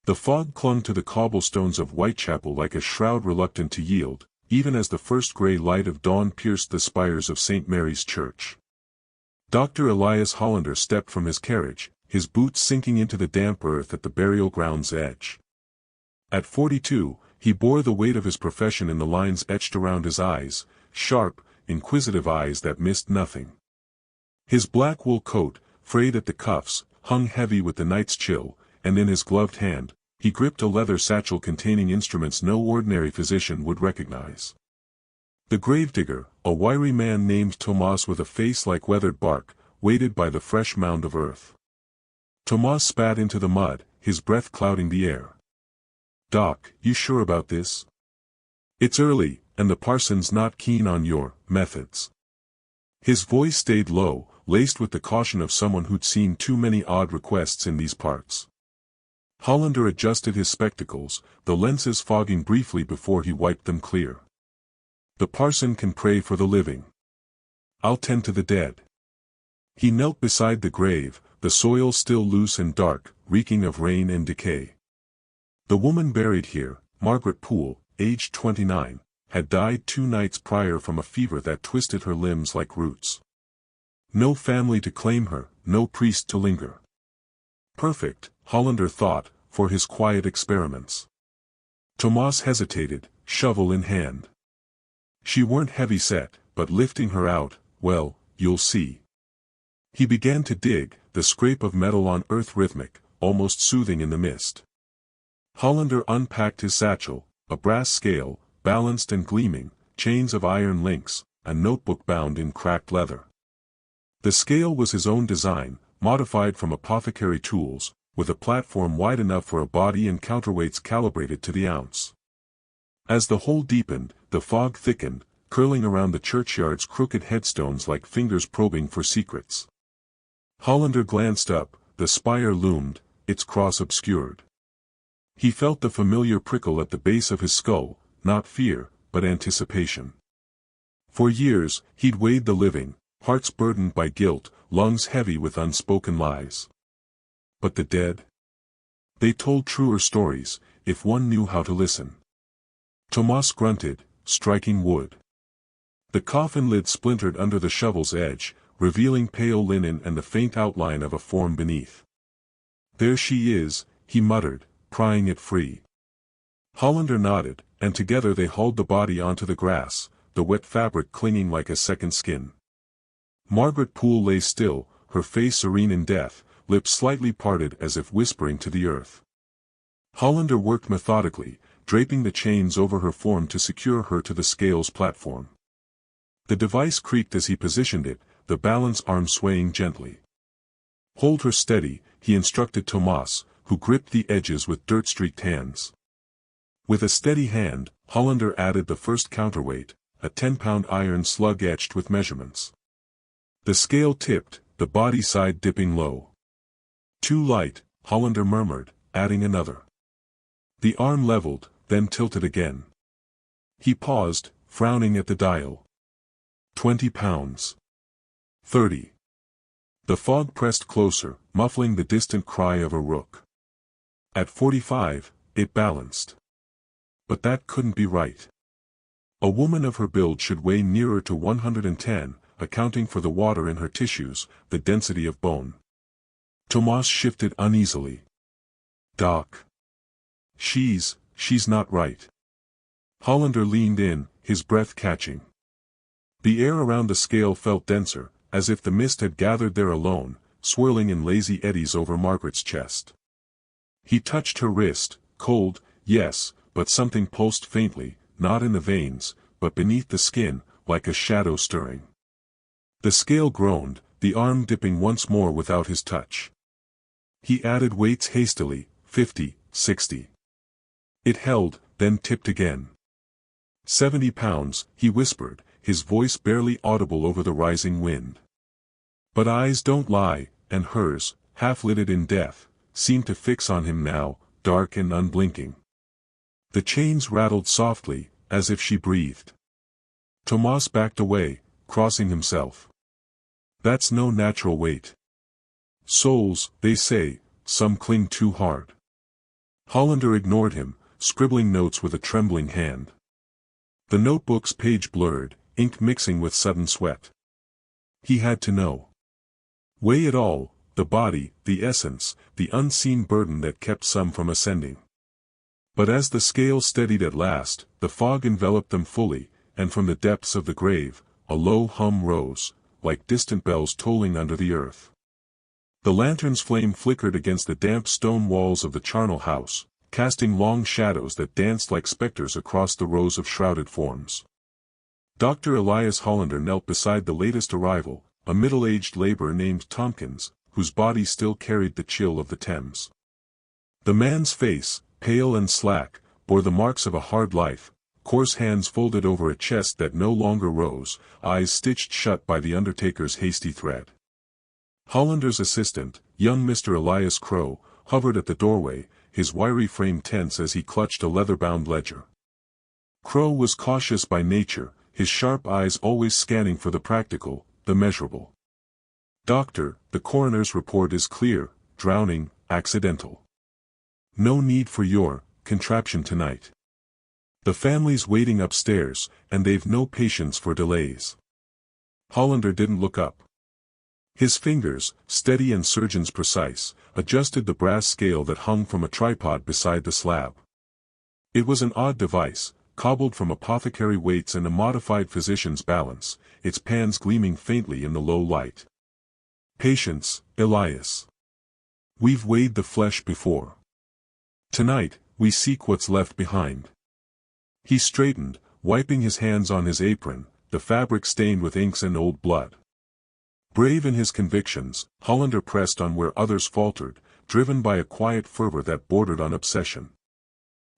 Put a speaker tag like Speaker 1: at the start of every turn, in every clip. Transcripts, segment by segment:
Speaker 1: The fog clung to the cobblestones of Whitechapel like a shroud reluctant to yield, even as the first grey light of dawn pierced the spires of St. Mary's Church. Dr. Elias Hollander stepped from his carriage, his boots sinking into the damp earth at the burial ground's edge. At 42, he bore the weight of his profession in the lines etched around his eyes, sharp, inquisitive eyes that missed nothing. His black wool coat, frayed at the cuffs, hung heavy with the night's chill, and in his gloved hand, he gripped a leather satchel containing instruments no ordinary physician would recognize. The gravedigger, a wiry man named Tomas with a face like weathered bark, waited by the fresh mound of earth. Tomas spat into the mud, his breath clouding the air. "Doc, you sure about this? It's early, and the parson's not keen on your methods." His voice stayed low, laced with the caution of someone who'd seen too many odd requests in these parts. Hollander adjusted his spectacles, the lenses fogging briefly before he wiped them clear. "The parson can pray for the living. I'll tend to the dead." He knelt beside the grave, the soil still loose and dark, reeking of rain and decay. The woman buried here, Margaret Poole, aged 29, had died 2 nights prior from a fever that twisted her limbs like roots. No family to claim her, no priest to linger. Perfect, Hollander thought, for his quiet experiments. Tomas hesitated, shovel in hand. She weren't heavy-set, but lifting her out, well, you'll see. He began to dig, the scrape of metal on earth rhythmic, almost soothing in the mist. Hollander unpacked his satchel, a brass scale, balanced and gleaming, chains of iron links, a notebook bound in cracked leather. The scale was his own design, modified from apothecary tools, with a platform wide enough for a body and counterweights calibrated to the ounce. As the hole deepened, the fog thickened, curling around the churchyard's crooked headstones like fingers probing for secrets. Hollander glanced up, the spire loomed, its cross obscured. He felt the familiar prickle at the base of his skull, not fear, but anticipation. For years, he'd weighed the living, hearts burdened by guilt, lungs heavy with unspoken lies. But the dead? They told truer stories, if one knew how to listen. Tomas grunted, striking wood. The coffin lid splintered under the shovel's edge, revealing pale linen and the faint outline of a form beneath. "There she is," he muttered, prying it free. Hollander nodded, and together they hauled the body onto the grass, the wet fabric clinging like a second skin. Margaret Poole lay still, her face serene in death, lips slightly parted as if whispering to the earth. Hollander worked methodically, draping the chains over her form to secure her to the scales platform. The device creaked as he positioned it, the balance arm swaying gently. "Hold her steady," he instructed Tomas, who gripped the edges with dirt-streaked hands. With a steady hand, Hollander added the first counterweight, a 10-pound iron slug etched with measurements. The scale tipped, the body side dipping low. "Too light," Hollander murmured, adding another. The arm leveled, then tilted again. He paused, frowning at the dial. 20 pounds. 30. The fog pressed closer, muffling the distant cry of a rook. At 45, it balanced. But that couldn't be right. A woman of her build should weigh nearer to 110, accounting for the water in her tissues, the density of bone. Tomas shifted uneasily. "Doc. She's not right." Hollander leaned in, his breath catching. The air around the scale felt denser, as if the mist had gathered there alone, swirling in lazy eddies over Margaret's chest. He touched her wrist, cold, yes, but something pulsed faintly, not in the veins, but beneath the skin, like a shadow stirring. The scale groaned, the arm dipping once more without his touch. He added weights hastily, 50, 60. It held, then tipped again. 70 pounds, he whispered, his voice barely audible over the rising wind. But eyes don't lie, and hers, half-lidded in death, seemed to fix on him now, dark and unblinking. The chains rattled softly, as if she breathed. Tomas backed away, crossing himself. "That's no natural weight. Souls, they say, some cling too hard." Hollander ignored him, scribbling notes with a trembling hand. The notebook's page blurred, ink mixing with sudden sweat. He had to know. Weigh it all, the body, the essence, the unseen burden that kept some from ascending. But as the scales steadied at last, the fog enveloped them fully, and from the depths of the grave, a low hum rose, like distant bells tolling under the earth. The lantern's flame flickered against the damp stone walls of the charnel house, casting long shadows that danced like specters across the rows of shrouded forms. Dr. Elias Hollander knelt beside the latest arrival, a middle-aged laborer named Tompkins, whose body still carried the chill of the Thames. The man's face, pale and slack, bore the marks of a hard life, coarse hands folded over a chest that no longer rose, eyes stitched shut by the undertaker's hasty thread. Hollander's assistant, young Mr. Elias Crow, hovered at the doorway, his wiry frame tense as he clutched a leather-bound ledger. Crow was cautious by nature, his sharp eyes always scanning for the practical, the measurable. "Doctor, the coroner's report is clear, drowning, accidental. No need for your contraption tonight. The family's waiting upstairs, and they've no patience for delays." Hollander didn't look up. His fingers, steady and surgeon's precise, adjusted the brass scale that hung from a tripod beside the slab. It was an odd device, cobbled from apothecary weights and a modified physician's balance, its pans gleaming faintly in the low light. "Patience, Elias. We've weighed the flesh before. Tonight, we seek what's left behind." He straightened, wiping his hands on his apron, the fabric stained with inks and old blood. Brave in his convictions, Hollander pressed on where others faltered, driven by a quiet fervor that bordered on obsession.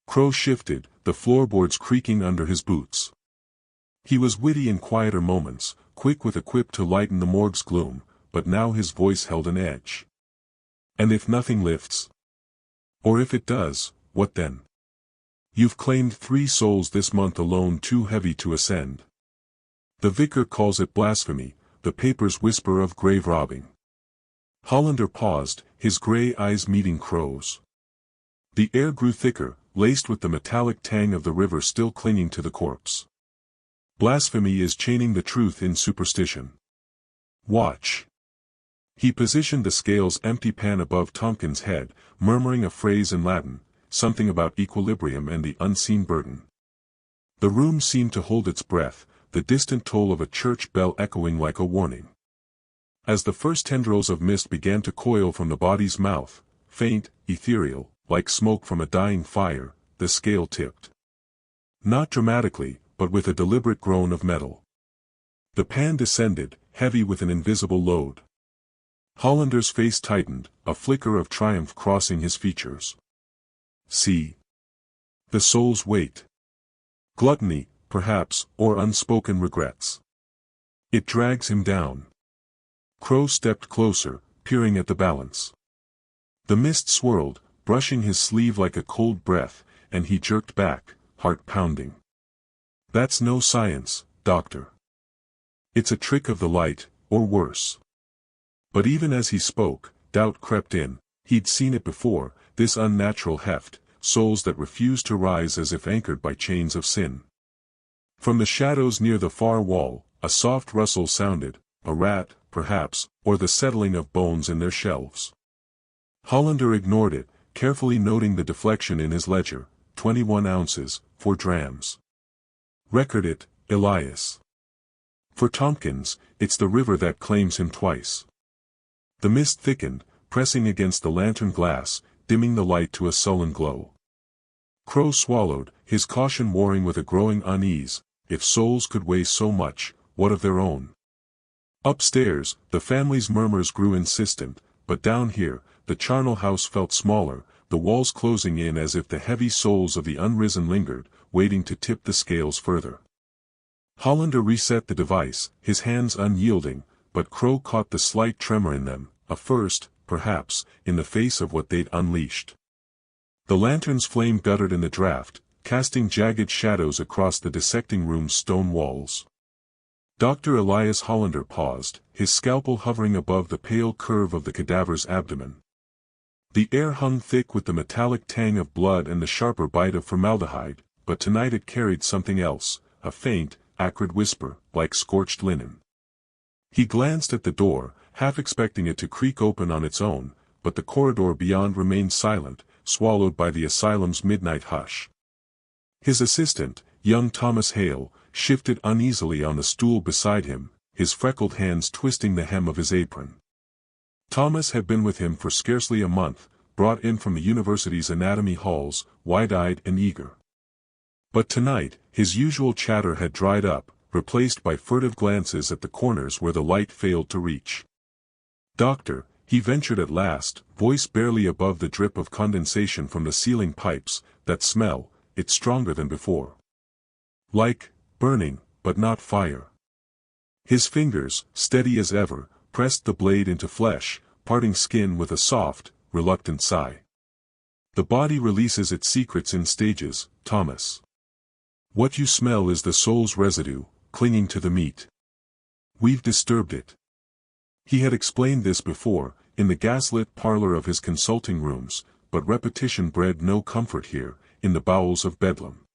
Speaker 1: Crow shifted, the floorboards creaking under his boots. He was witty in quieter moments, quick with a quip to lighten the morgue's gloom, but now his voice held an edge. "And if nothing lifts? Or if it does, what then? You've claimed 3 souls this month alone, too heavy to ascend. The vicar calls it blasphemy, the papers whisper of grave robbing." Hollander paused, his gray eyes meeting Crow's. The air grew thicker, laced with the metallic tang of the river still clinging to the corpse. "Blasphemy is chaining the truth in superstition. Watch." He positioned the scale's empty pan above Tompkins' head, murmuring a phrase in Latin, something about equilibrium and the unseen burden. The room seemed to hold its breath, the distant toll of a church bell echoing like a warning. As the first tendrils of mist began to coil from the body's mouth, faint, ethereal, like smoke from a dying fire, the scale tipped. Not dramatically, but with a deliberate groan of metal. The pan descended, heavy with an invisible load. Hollander's face tightened, a flicker of triumph crossing his features. "See. The soul's weight. Gluttony, perhaps, or unspoken regrets. It drags him down." Crow stepped closer, peering at the balance. The mist swirled, brushing his sleeve like a cold breath, and he jerked back, heart pounding. "That's no science, doctor. It's a trick of the light, or worse." But even as he spoke, doubt crept in. He'd seen it before, this unnatural heft, souls that refused to rise as if anchored by chains of sin. From the shadows near the far wall, a soft rustle sounded, a rat, perhaps, or the settling of bones in their shelves. Hollander ignored it, carefully noting the deflection in his ledger, 21 ounces, 4 drams. "Record it, Elias. For Tompkins, it's the river that claims him twice." The mist thickened, pressing against the lantern glass, dimming the light to a sullen glow. Crow swallowed, his caution warring with a growing unease. If souls could weigh so much, what of their own? Upstairs, the family's murmurs grew insistent, but down here, the charnel house felt smaller, the walls closing in as if the heavy souls of the unrisen lingered, waiting to tip the scales further. Hollander reset the device, his hands unyielding, but Crow caught the slight tremor in them, a first, perhaps, in the face of what they'd unleashed. The lantern's flame guttered in the draught, casting jagged shadows across the dissecting room's stone walls. Dr. Elias Hollander paused, his scalpel hovering above the pale curve of the cadaver's abdomen. The air hung thick with the metallic tang of blood and the sharper bite of formaldehyde, but tonight it carried something else, a faint, acrid whisper, like scorched linen. He glanced at the door, half expecting it to creak open on its own, but the corridor beyond remained silent, swallowed by the asylum's midnight hush. His assistant, young Thomas Hale, shifted uneasily on the stool beside him, his freckled hands twisting the hem of his apron. Thomas had been with him for scarcely a month, brought in from the university's anatomy halls, wide-eyed and eager. But tonight, his usual chatter had dried up, replaced by furtive glances at the corners where the light failed to reach. "Doctor," he ventured at last, voice barely above the drip of condensation from the ceiling pipes, "that smell, it's stronger than before. Like burning, but not fire." His fingers, steady as ever, pressed the blade into flesh, parting skin with a soft, reluctant sigh. "The body releases its secrets in stages, Thomas. What you smell is the soul's residue, clinging to the meat. We've disturbed it." He had explained this before, in the gaslit parlor of his consulting rooms, but repetition bred no comfort here, in the bowels of Bedlam.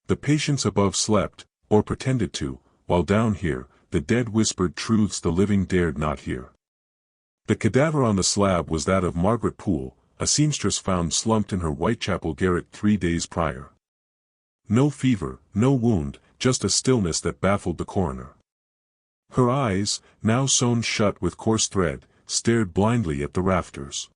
Speaker 1: The patients above slept, or pretended to, while down here, the dead whispered truths the living dared not hear. The cadaver on the slab was that of Margaret Poole, a seamstress found slumped in her Whitechapel garret 3 days prior. No fever, no wound, just a stillness that baffled the coroner. Her eyes, now sewn shut with coarse thread, stared blindly at the rafters.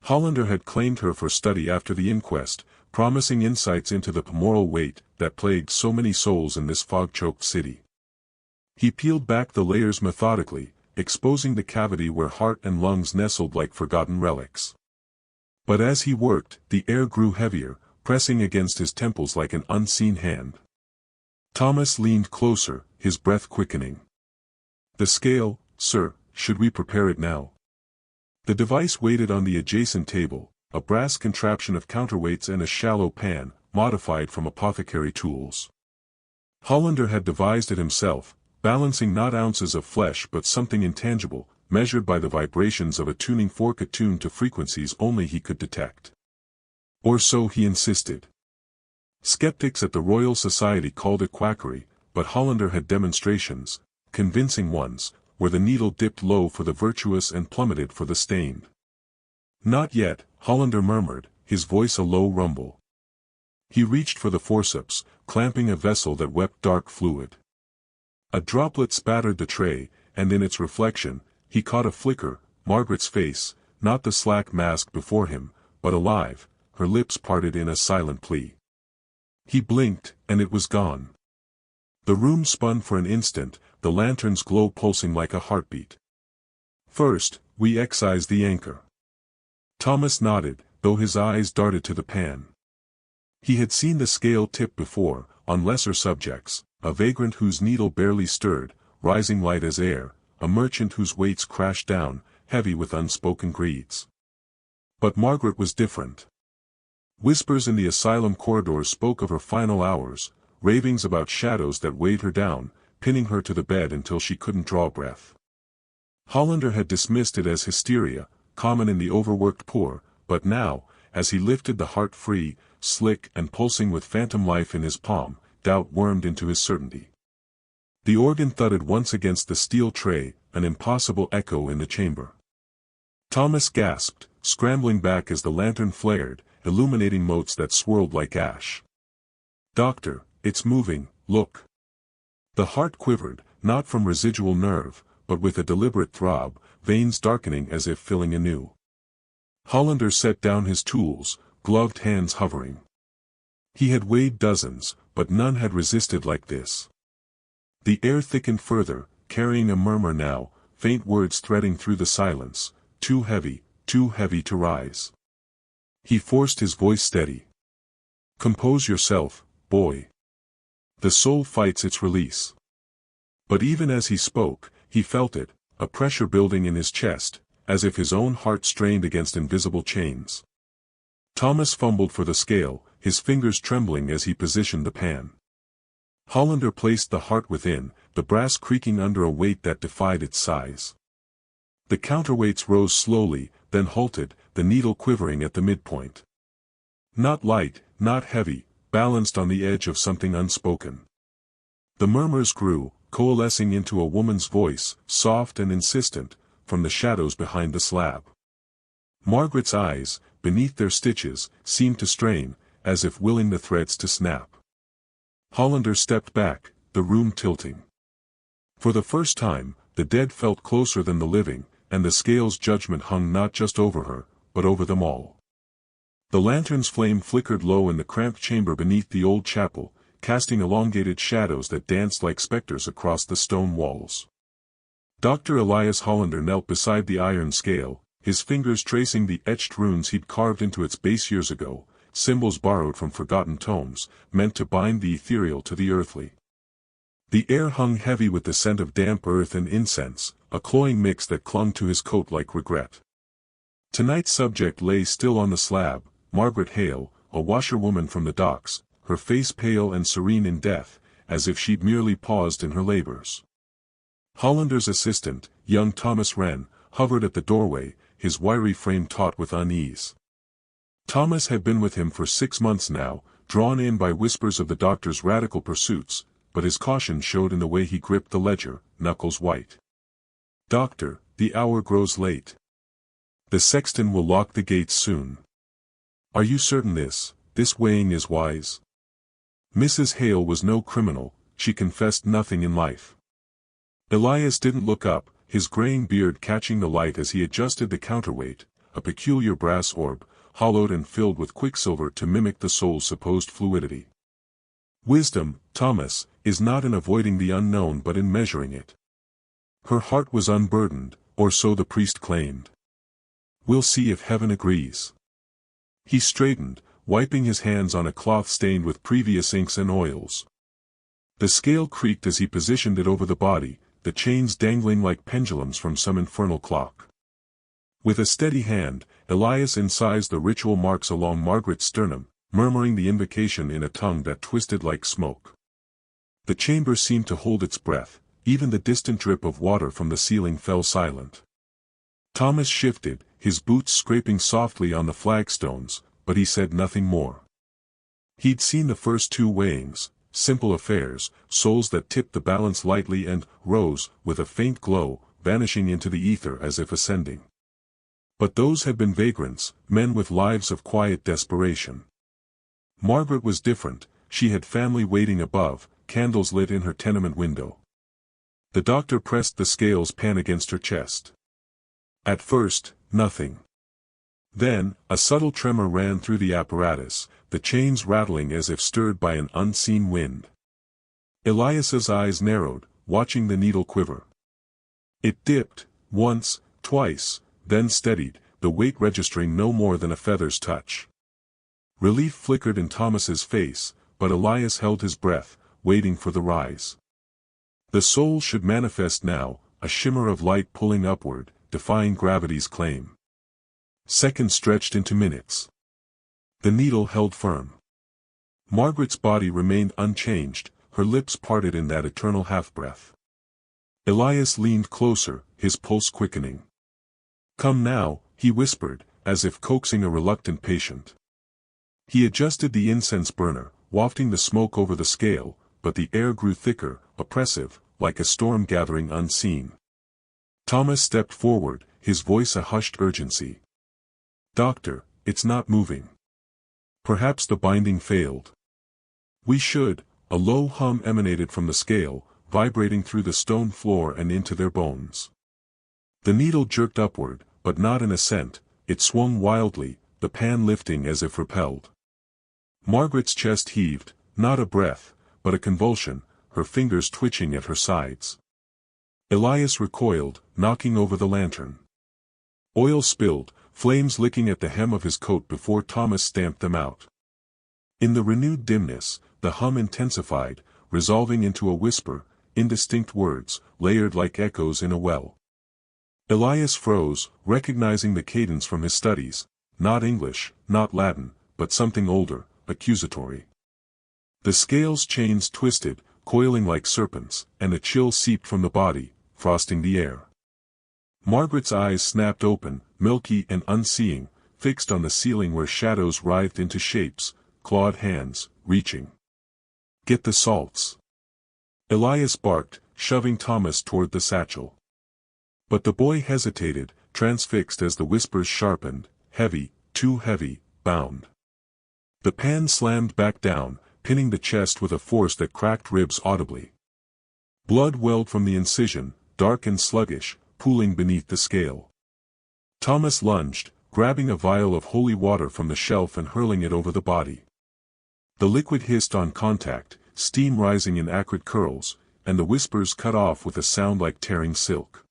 Speaker 1: Hollander had claimed her for study after the inquest, promising insights into the moral weight that plagued so many souls in this fog-choked city. He peeled back the layers methodically, exposing the cavity where heart and lungs nestled like forgotten relics. But as he worked, the air grew heavier, pressing against his temples like an unseen hand. Thomas leaned closer, his breath quickening. "The scale, sir, should we prepare it now?" The device waited on the adjacent table, a brass contraption of counterweights and a shallow pan, modified from apothecary tools. Hollander had devised it himself, balancing not ounces of flesh but something intangible, measured by the vibrations of a tuning fork attuned to frequencies only he could detect. Or so he insisted. Skeptics at the Royal Society called it quackery, but Hollander had demonstrations, convincing ones, where the needle dipped low for the virtuous and plummeted for the stained. "Not yet," Hollander murmured, his voice a low rumble. He reached for the forceps, clamping a vessel that wept dark fluid. A droplet spattered the tray, and in its reflection, he caught a flicker, Margaret's face, not the slack mask before him, but alive, her lips parted in a silent plea. He blinked, and it was gone. The room spun for an instant, the lantern's glow pulsing like a heartbeat. "First, we excise the anchor." Thomas nodded, though his eyes darted to the pan. He had seen the scale tip before, on lesser subjects, a vagrant whose needle barely stirred, rising light as air, a merchant whose weights crashed down, heavy with unspoken greeds. But Margaret was different. Whispers in the asylum corridors spoke of her final hours, ravings about shadows that weighed her down, pinning her to the bed until she couldn't draw breath. Hollander had dismissed it as hysteria, common in the overworked poor, but now, as he lifted the heart free, slick and pulsing with phantom life in his palm, doubt wormed into his certainty. The organ thudded once against the steel tray, an impossible echo in the chamber. Thomas gasped, scrambling back as the lantern flared, illuminating motes that swirled like ash. "Doctor, it's moving, look." The heart quivered, not from residual nerve, but with a deliberate throb, veins darkening as if filling anew. Hollander set down his tools, gloved hands hovering. He had weighed dozens, but none had resisted like this. The air thickened further, carrying a murmur now, faint words threading through the silence, too heavy to rise. He forced his voice steady. "Compose yourself, boy. The soul fights its release." But even as he spoke, he felt it, a pressure building in his chest, as if his own heart strained against invisible chains. Thomas fumbled for the scale, his fingers trembling as he positioned the pan. Hollander placed the heart within, the brass creaking under a weight that defied its size. The counterweights rose slowly, then halted, the needle quivering at the midpoint. Not light, not heavy, balanced on the edge of something unspoken. The murmurs grew, coalescing into a woman's voice, soft and insistent, from the shadows behind the slab. Margaret's eyes, beneath their stitches, seemed to strain, as if willing the threads to snap. Hollander stepped back, the room tilting. For the first time, the dead felt closer than the living, and the scale's judgment hung not just over her, but over them all. The lantern's flame flickered low in the cramped chamber beneath the old chapel, casting elongated shadows that danced like specters across the stone walls. Dr. Elias Hollander knelt beside the iron scale, his fingers tracing the etched runes he'd carved into its base years ago, symbols borrowed from forgotten tomes, meant to bind the ethereal to the earthly. The air hung heavy with the scent of damp earth and incense, a cloying mix that clung to his coat like regret. Tonight's subject lay still on the slab, Margaret Hale, a washerwoman from the docks, her face pale and serene in death, as if she'd merely paused in her labors. Hollander's assistant, young Thomas Wren, hovered at the doorway, his wiry frame taut with unease. Thomas had been with him for 6 months now, drawn in by whispers of the doctor's radical pursuits, but his caution showed in the way he gripped the ledger, knuckles white. "Doctor, the hour grows late. The sexton will lock the gates soon. Are you certain this weighing is wise?" Mrs. Hale was no criminal, she confessed nothing in life. Elias didn't look up, his graying beard catching the light as he adjusted the counterweight, a peculiar brass orb, hollowed and filled with quicksilver to mimic the soul's supposed fluidity. Wisdom, Thomas, is not in avoiding the unknown but in measuring it. Her heart was unburdened, or so the priest claimed. We'll see if heaven agrees. He straightened, wiping his hands on a cloth stained with previous inks and oils. The scale creaked as he positioned it over the body, the chains dangling like pendulums from some infernal clock. With a steady hand, Elias incised the ritual marks along Margaret's sternum, murmuring the invocation in a tongue that twisted like smoke. The chamber seemed to hold its breath, even the distant drip of water from the ceiling fell silent. Thomas shifted, his boots scraping softly on the flagstones, but he said nothing more. He'd seen the first 2 weighings, simple affairs, souls that tipped the balance lightly and rose, with a faint glow, vanishing into the ether as if ascending. But those had been vagrants, men with lives of quiet desperation. Margaret was different, she had family waiting above, candles lit in her tenement window. The doctor pressed the scales pan against her chest. At first, nothing. Then, a subtle tremor ran through the apparatus, the chains rattling as if stirred by an unseen wind. Elias's eyes narrowed, watching the needle quiver. It dipped, once, twice, then steadied, the weight registering no more than a feather's touch. Relief flickered in Thomas's face, but Elias held his breath, waiting for the rise. The soul should manifest now, a shimmer of light pulling upward, defying gravity's claim. Seconds stretched into minutes. The needle held firm. Margaret's body remained unchanged, her lips parted in that eternal half-breath. Elias leaned closer, his pulse quickening. "Come now," he whispered, as if coaxing a reluctant patient. He adjusted the incense burner, wafting the smoke over the scale, but the air grew thicker, oppressive, like a storm gathering unseen. Thomas stepped forward, his voice a hushed urgency. "Doctor, it's not moving. Perhaps the binding failed. We should." A low hum emanated from the scale, vibrating through the stone floor and into their bones. The needle jerked upward, but not in ascent, it swung wildly, the pan lifting as if repelled. Margaret's chest heaved, not a breath, but a convulsion, her fingers twitching at her sides. Elias recoiled, knocking over the lantern. Oil spilled, flames licking at the hem of his coat before Thomas stamped them out. In the renewed dimness, the hum intensified, resolving into a whisper, indistinct words, layered like echoes in a well. Elias froze, recognizing the cadence from his studies, not English, not Latin, but something older, accusatory. The scales' chains twisted, coiling like serpents, and a chill seeped from the body, frosting the air. Margaret's eyes snapped open, milky and unseeing, fixed on the ceiling where shadows writhed into shapes, clawed hands, reaching. "Get the salts," Elias barked, shoving Thomas toward the satchel. But the boy hesitated, transfixed as the whispers sharpened, "Heavy, too heavy, bound." The pan slammed back down, pinning the chest with a force that cracked ribs audibly. Blood welled from the incision, dark and sluggish, pooling beneath the scale. Thomas lunged, grabbing a vial of holy water from the shelf and hurling it over the body. The liquid hissed on contact, steam rising in acrid curls, and the whispers cut off with a sound like tearing silk.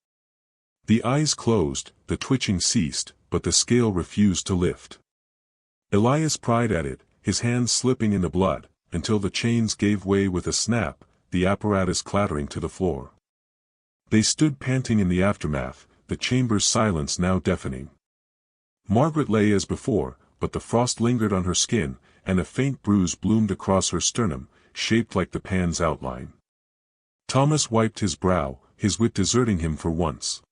Speaker 1: The eyes closed, the twitching ceased, but the scale refused to lift. Elias pried at it, his hands slipping in the blood, until the chains gave way with a snap, the apparatus clattering to the floor. They stood panting in the aftermath, the chamber's silence now deafening. Margaret lay as before, but the frost lingered on her skin, and a faint bruise bloomed across her sternum, shaped like the pan's outline. Thomas wiped his brow, his wit deserting him for once.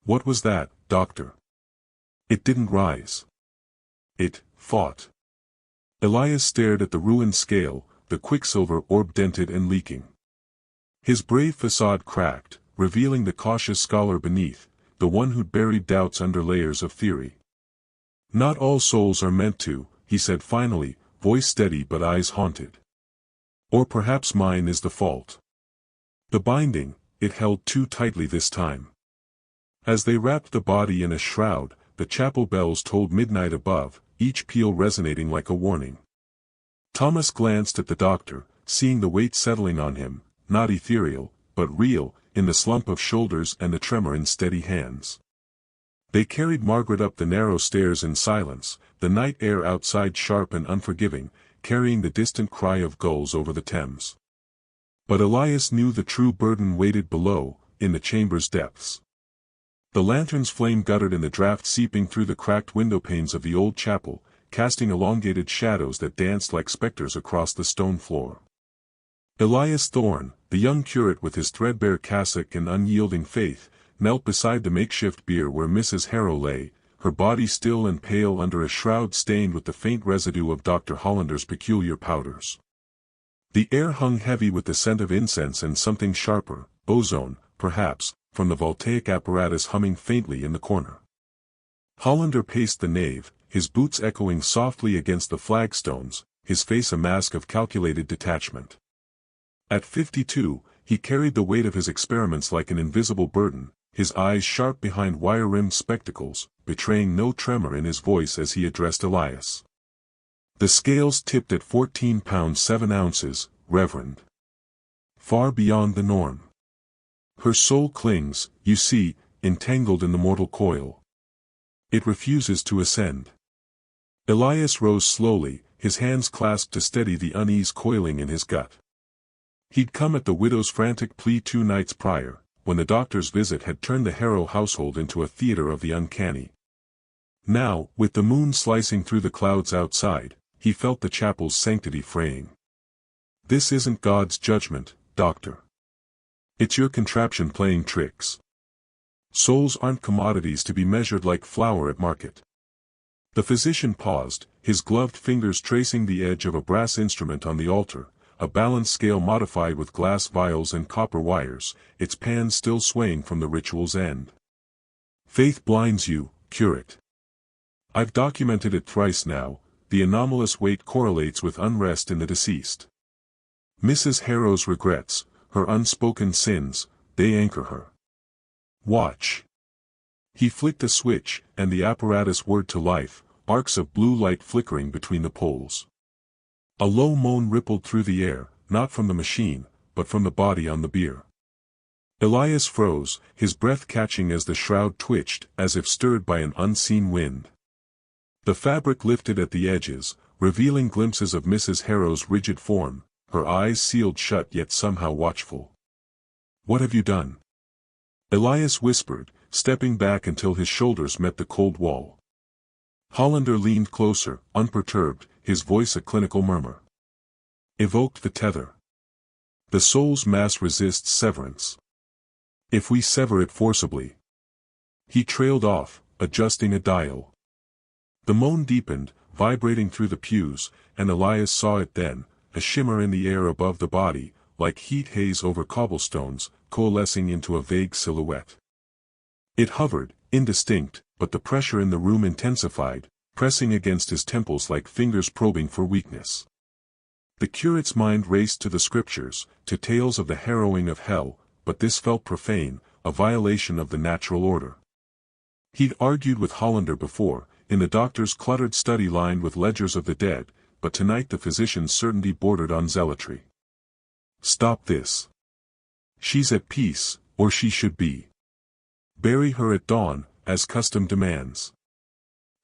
Speaker 1: "What was that, doctor?" "It didn't rise. It fought." Elias stared at the ruined scale, the quicksilver orb dented and leaking. His brave facade cracked, revealing the cautious scholar beneath, the one who'd buried doubts under layers of theory. "Not all souls are meant to," he said finally, voice steady but eyes haunted. "Or perhaps mine is the fault. The binding, it held too tightly this time." As they wrapped the body in a shroud, the chapel bells tolled midnight above, each peal resonating like a warning. Thomas glanced at the doctor, seeing the weight settling on him, not ethereal, but real, in the slump of shoulders and the tremor in steady hands. They carried Margaret up the narrow stairs in silence, the night air outside sharp and unforgiving, carrying the distant cry of gulls over the Thames. But Elias knew the true burden waited below, in the chamber's depths. The lantern's flame guttered in the draught seeping through the cracked windowpanes of the old chapel, casting elongated shadows that danced like specters across the stone floor. Elias Thorne, the young curate with his threadbare cassock and unyielding faith, knelt beside the makeshift bier where Mrs. Harrow lay, her body still and pale under a shroud stained with the faint residue of Dr. Hollander's peculiar powders. The air hung heavy with the scent of incense and something sharper, ozone, perhaps, from the voltaic apparatus humming faintly in the corner. Hollander paced the nave, his boots echoing softly against the flagstones, his face a mask of calculated detachment. At 52, he carried the weight of his experiments like an invisible burden, his eyes sharp behind wire-rimmed spectacles, betraying no tremor in his voice as he addressed Elias. "The scales tipped at 14 pounds 7 ounces, Reverend. Far beyond the norm. Her soul clings, you see, entangled in the mortal coil. It refuses to ascend." Elias rose slowly, his hands clasped to steady the unease coiling in his gut. He'd come at the widow's frantic plea 2 nights prior, when the doctor's visit had turned the Harrow household into a theater of the uncanny. Now, with the moon slicing through the clouds outside, he felt the chapel's sanctity fraying. "This isn't God's judgment, Doctor. It's your contraption playing tricks. Souls aren't commodities to be measured like flour at market." The physician paused, his gloved fingers tracing the edge of a brass instrument on the altar, a balance scale modified with glass vials and copper wires, its pan still swaying from the ritual's end. "Faith blinds you, curate. I've documented it thrice now, the anomalous weight correlates with unrest in the deceased. Mrs. Harrow's regrets, her unspoken sins, they anchor her. Watch." He flicked a switch, and the apparatus whirred to life, arcs of blue light flickering between the poles. A low moan rippled through the air, not from the machine, but from the body on the bier. Elias froze, his breath catching as the shroud twitched, as if stirred by an unseen wind. The fabric lifted at the edges, revealing glimpses of Mrs. Harrow's rigid form, her eyes sealed shut yet somehow watchful. "What have you done?" Elias whispered, stepping back until his shoulders met the cold wall. Hollander leaned closer, unperturbed, his voice a clinical murmur. "Evoked the tether. The soul's mass resists severance. If we sever it forcibly, He trailed off, adjusting a dial. The moan deepened, vibrating through the pews, and Elias saw it then, a shimmer in the air above the body, like heat haze over cobblestones, coalescing into a vague silhouette. It hovered, indistinct, but the pressure in the room intensified, pressing against his temples like fingers probing for weakness. The curate's mind raced to the scriptures, to tales of the harrowing of hell, but this felt profane, a violation of the natural order. He'd argued with Hollander before, in the doctor's cluttered study lined with ledgers of the dead, but tonight the physician's certainty bordered on zealotry. Stop this. She's at peace, or she should be. Bury her at dawn, as custom demands.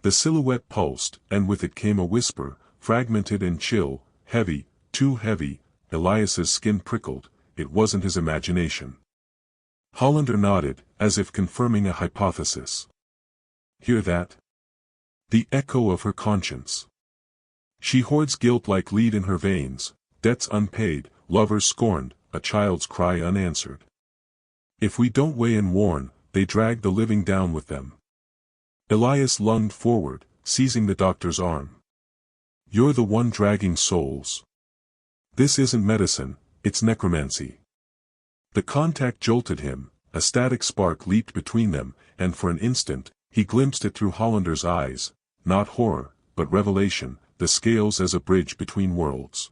Speaker 1: The silhouette pulsed, and with it came a whisper, fragmented and chill, heavy, too heavy. Elias's skin prickled, it wasn't his imagination. Hollander nodded, as if confirming a hypothesis. Hear that? The echo of her conscience. She hoards guilt like lead in her veins, debts unpaid, lovers scorned, a child's cry unanswered. If we don't weigh and warn, they drag the living down with them. Elias lunged forward, seizing the doctor's arm. You're the one dragging souls. This isn't medicine, it's necromancy. The contact jolted him, a static spark leaped between them, and for an instant, he glimpsed it through Hollander's eyes, not horror, but revelation, the scales as a bridge between worlds.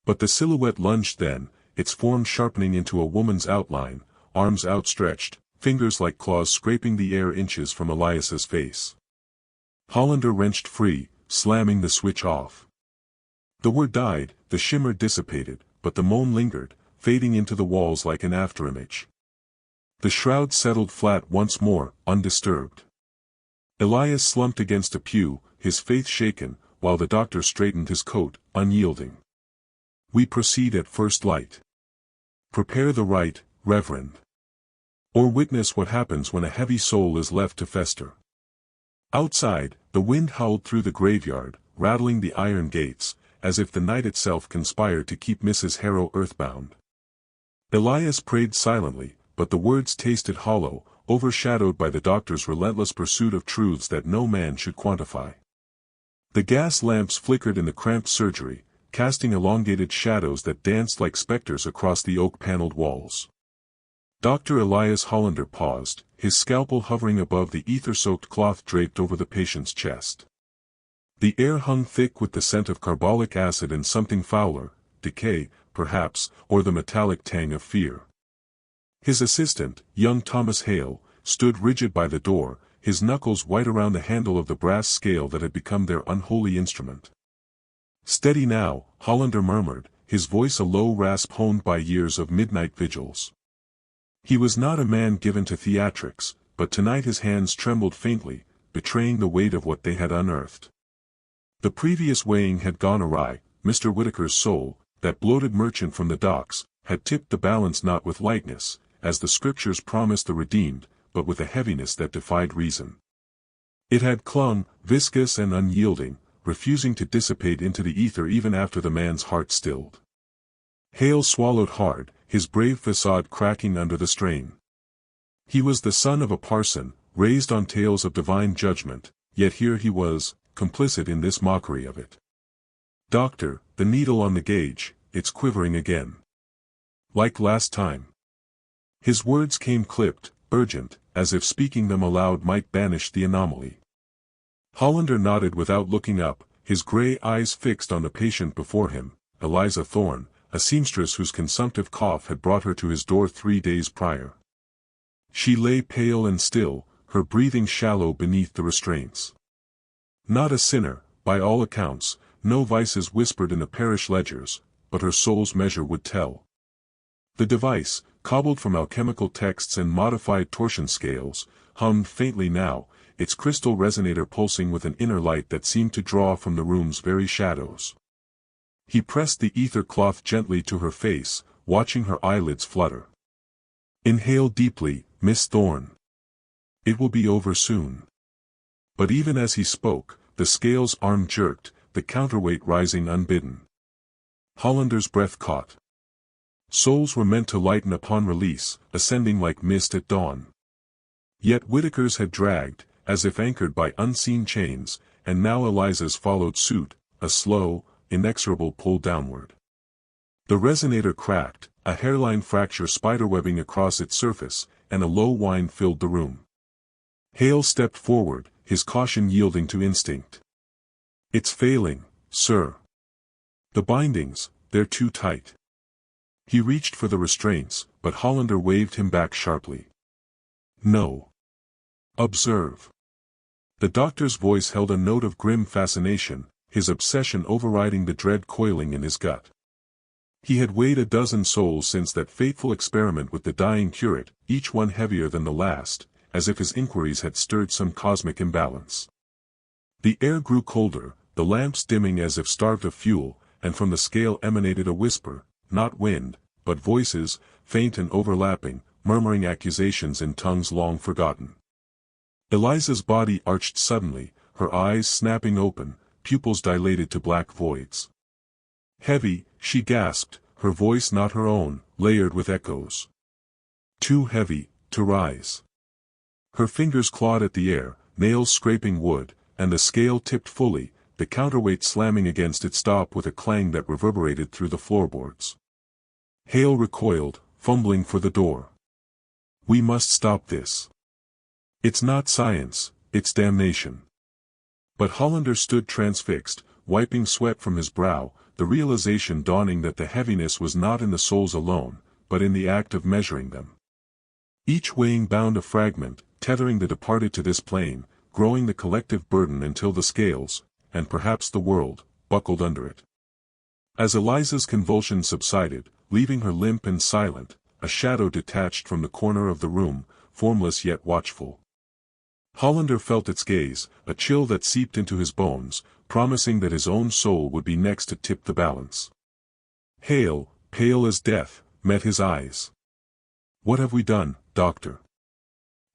Speaker 1: But the silhouette lunged then, its form sharpening into a woman's outline, arms outstretched, fingers like claws scraping the air inches from Elias's face. Hollander wrenched free, slamming the switch off. The word died, the shimmer dissipated, but the moan lingered, fading into the walls like an afterimage. The shroud settled flat once more, undisturbed. Elias slumped against a pew, his faith shaken, while the doctor straightened his coat, unyielding. We proceed at first light. Prepare the rite, Reverend. Or witness what happens when a heavy soul is left to fester. Outside, the wind howled through the graveyard, rattling the iron gates, as if the night itself conspired to keep Mrs. Harrow earthbound. Elias prayed silently, but the words tasted hollow, overshadowed by the doctor's relentless pursuit of truths that no man should quantify. The gas lamps flickered in the cramped surgery, casting elongated shadows that danced like specters across the oak-paneled walls. Dr. Elias Hollander paused, his scalpel hovering above the ether-soaked cloth draped over the patient's chest. The air hung thick with the scent of carbolic acid and something fouler, decay, perhaps, or the metallic tang of fear. His assistant, young Thomas Hale, stood rigid by the door, his knuckles white around the handle of the brass scale that had become their unholy instrument. Steady now, Hollander murmured, his voice a low rasp honed by years of midnight vigils. He was not a man given to theatrics, but tonight his hands trembled faintly, betraying the weight of what they had unearthed. The previous weighing had gone awry. Mr. Whitaker's soul, that bloated merchant from the docks, had tipped the balance not with lightness, as the scriptures promised the redeemed, but with a heaviness that defied reason. It had clung, viscous and unyielding, refusing to dissipate into the ether even after the man's heart stilled. Hale swallowed hard, his brave facade cracking under the strain. He was the son of a parson, raised on tales of divine judgment, yet here he was, complicit in this mockery of it. Doctor, the needle on the gauge, it's quivering again. Like last time. His words came clipped, urgent, as if speaking them aloud might banish the anomaly. Hollander nodded without looking up, his gray eyes fixed on the patient before him, Eliza Thorne, a seamstress whose consumptive cough had brought her to his door 3 days prior. She lay pale and still, her breathing shallow beneath the restraints. Not a sinner, by all accounts, no vices whispered in the parish ledgers, but her soul's measure would tell. The device, cobbled from alchemical texts and modified torsion scales, hummed faintly now, its crystal resonator pulsing with an inner light that seemed to draw from the room's very shadows. He pressed the ether cloth gently to her face, watching her eyelids flutter. Inhale deeply, Miss Thorne. It will be over soon. But even as he spoke, the scale's arm jerked, the counterweight rising unbidden. Hollander's breath caught. Souls were meant to lighten upon release, ascending like mist at dawn. Yet Whitaker's had dragged, as if anchored by unseen chains, and now Eliza's followed suit, a slow, inexorable pull downward. The resonator cracked, a hairline fracture spiderwebbing across its surface, and a low whine filled the room. Hale stepped forward, his caution yielding to instinct. "It's failing, sir. The bindings, they're too tight." He reached for the restraints, but Hollander waved him back sharply. "No. Observe." The doctor's voice held a note of grim fascination, his obsession overriding the dread coiling in his gut. He had weighed a dozen souls since that fateful experiment with the dying curate, each one heavier than the last, as if his inquiries had stirred some cosmic imbalance. The air grew colder, the lamps dimming as if starved of fuel, and from the scale emanated a whisper, not wind, but voices, faint and overlapping, murmuring accusations in tongues long forgotten. Eliza's body arched suddenly, her eyes snapping open, pupils dilated to black voids. "Heavy," she gasped, her voice not her own, layered with echoes. "Too heavy to rise." Her fingers clawed at the air, nails scraping wood, and the scale tipped fully, the counterweight slamming against its stop with a clang that reverberated through the floorboards. Hale recoiled, fumbling for the door. "We must stop this. It's not science, it's damnation." But Hollander stood transfixed, wiping sweat from his brow, the realization dawning that the heaviness was not in the souls alone, but in the act of measuring them. Each weighing bound a fragment, tethering the departed to this plane, growing the collective burden until the scales, and perhaps the world, buckled under it. As Eliza's convulsions subsided, leaving her limp and silent, a shadow detached from the corner of the room, formless yet watchful. Hollander felt its gaze, a chill that seeped into his bones, promising that his own soul would be next to tip the balance. Hale, pale as death, met his eyes. "What have we done, doctor?"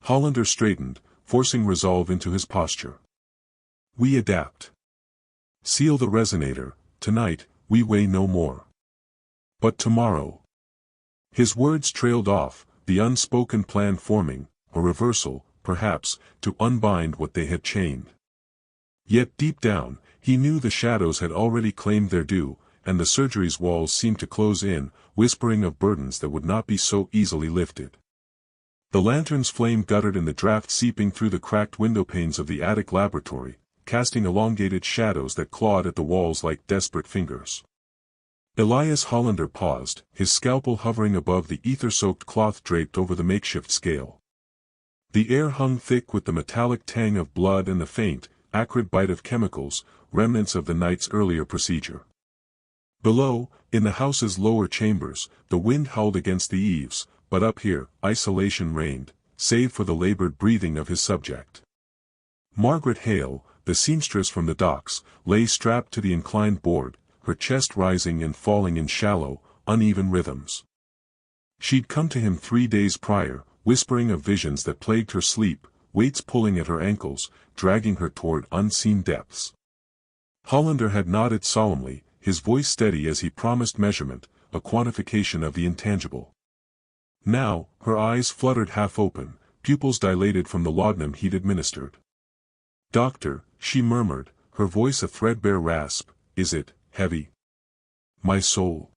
Speaker 1: Hollander straightened, forcing resolve into his posture. "We adapt. Seal the resonator, tonight, we weigh no more. But tomorrow." His words trailed off, the unspoken plan forming, a reversal, perhaps, to unbind what they had chained. Yet deep down, he knew the shadows had already claimed their due, and the surgery's walls seemed to close in, whispering of burdens that would not be so easily lifted. The lantern's flame guttered in the draft seeping through the cracked windowpanes of the attic laboratory, casting elongated shadows that clawed at the walls like desperate fingers. Elias Hollander paused, his scalpel hovering above the ether-soaked cloth draped over the makeshift scale. The air hung thick with the metallic tang of blood and the faint, acrid bite of chemicals, remnants of the night's earlier procedure. Below, in the house's lower chambers, the wind howled against the eaves, but up here, isolation reigned, save for the labored breathing of his subject. Margaret Hale, the seamstress from the docks, lay strapped to the inclined board, her chest rising and falling in shallow, uneven rhythms. She'd come to him 3 days prior, whispering of visions that plagued her sleep, weights pulling at her ankles, dragging her toward unseen depths. Hollander had nodded solemnly, his voice steady as he promised measurement, a quantification of the intangible. Now, her eyes fluttered half open, pupils dilated from the laudanum he'd administered. "Doctor," she murmured, her voice a threadbare rasp, "is it heavy?" "My soul."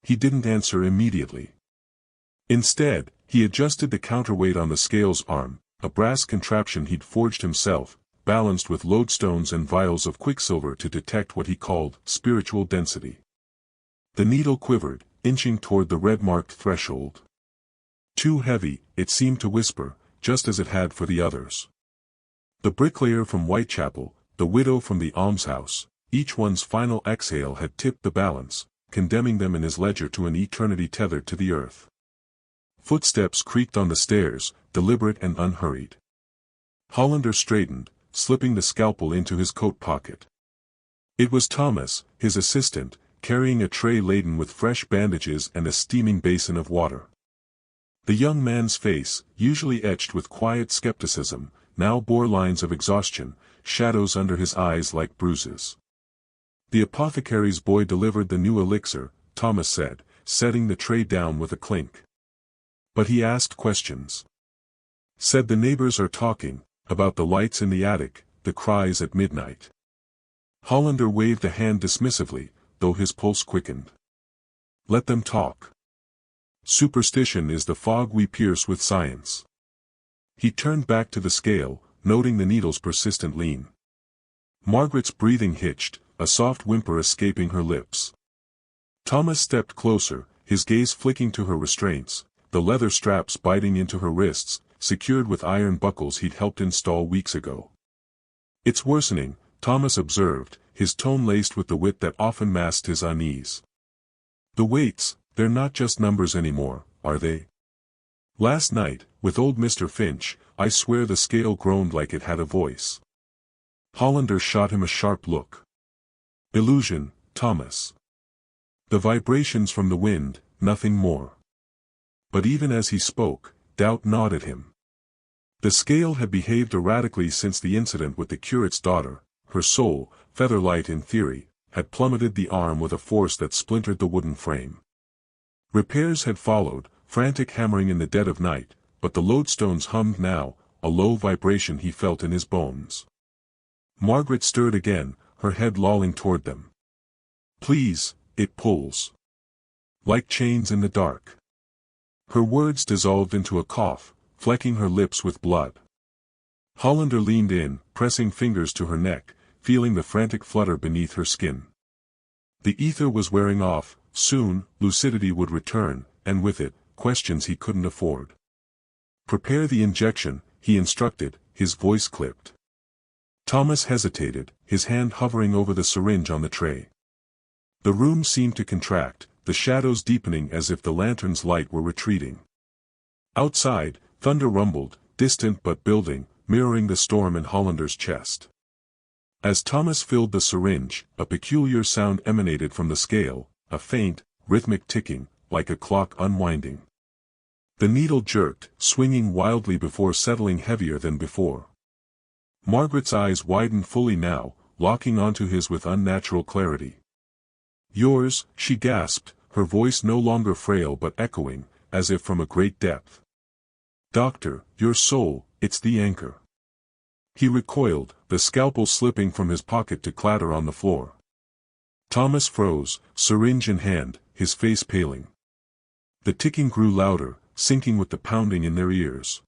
Speaker 1: He didn't answer immediately. Instead, he adjusted the counterweight on the scale's arm, a brass contraption he'd forged himself, balanced with lodestones and vials of quicksilver to detect what he called spiritual density. The needle quivered, inching toward the red-marked threshold. "Too heavy," it seemed to whisper, just as it had for the others. The bricklayer from Whitechapel, the widow from the almshouse, each one's final exhale had tipped the balance, condemning them in his ledger to an eternity tethered to the earth. Footsteps creaked on the stairs, deliberate and unhurried. Hollander straightened, slipping the scalpel into his coat pocket. It was Thomas, his assistant, carrying a tray laden with fresh bandages and a steaming basin of water. The young man's face, usually etched with quiet skepticism, now bore lines of exhaustion, shadows under his eyes like bruises. "The apothecary's boy delivered the new elixir," Thomas said, setting the tray down with a clink. "But he asked questions. Said the neighbors are talking, about the lights in the attic, the cries at midnight. Hollander waved a hand dismissively, though his pulse quickened. Let them talk. Superstition is the fog we pierce with science. He turned back to the scale, noting the needle's persistent lean. Margaret's breathing hitched, a soft whimper escaping her lips. Thomas stepped closer, his gaze flicking to her restraints, the leather straps biting into her wrists, secured with iron buckles he'd helped install weeks ago. It's worsening, Thomas observed, his tone laced with the wit that often masked his unease. The weights, they're not just numbers anymore, are they? Last night, with old Mr. Finch, I swear the scale groaned like it had a voice. Hollander shot him a sharp look. Illusion, Thomas. The vibrations from the wind, nothing more. But even as he spoke, doubt gnawed at him. The scale had behaved erratically since the incident with the curate's daughter. Her soul, featherlight in theory, had plummeted the arm with a force that splintered the wooden frame. Repairs had followed, frantic hammering in the dead of night, but the lodestones hummed now, a low vibration he felt in his bones. Margaret stirred again, her head lolling toward them. Please, it pulls. Like chains in the dark. Her words dissolved into a cough, flecking her lips with blood. Hollander leaned in, pressing fingers to her neck, feeling the frantic flutter beneath her skin. The ether was wearing off, soon, lucidity would return, and with it, questions he couldn't afford. Prepare the injection, he instructed, his voice clipped. Thomas hesitated, his hand hovering over the syringe on the tray. The room seemed to contract, the shadows deepening as if the lantern's light were retreating. Outside, thunder rumbled, distant but building, mirroring the storm in Hollander's chest. As Thomas filled the syringe, a peculiar sound emanated from the scale, a faint, rhythmic ticking, like a clock unwinding. The needle jerked, swinging wildly before settling heavier than before. Margaret's eyes widened fully now, locking onto his with unnatural clarity. Yours, she gasped, her voice no longer frail but echoing, as if from a great depth. Doctor, your soul, it's the anchor. He recoiled, the scalpel slipping from his pocket to clatter on the floor. Thomas froze, syringe in hand, his face paling. The ticking grew louder, sinking with the pounding in their ears.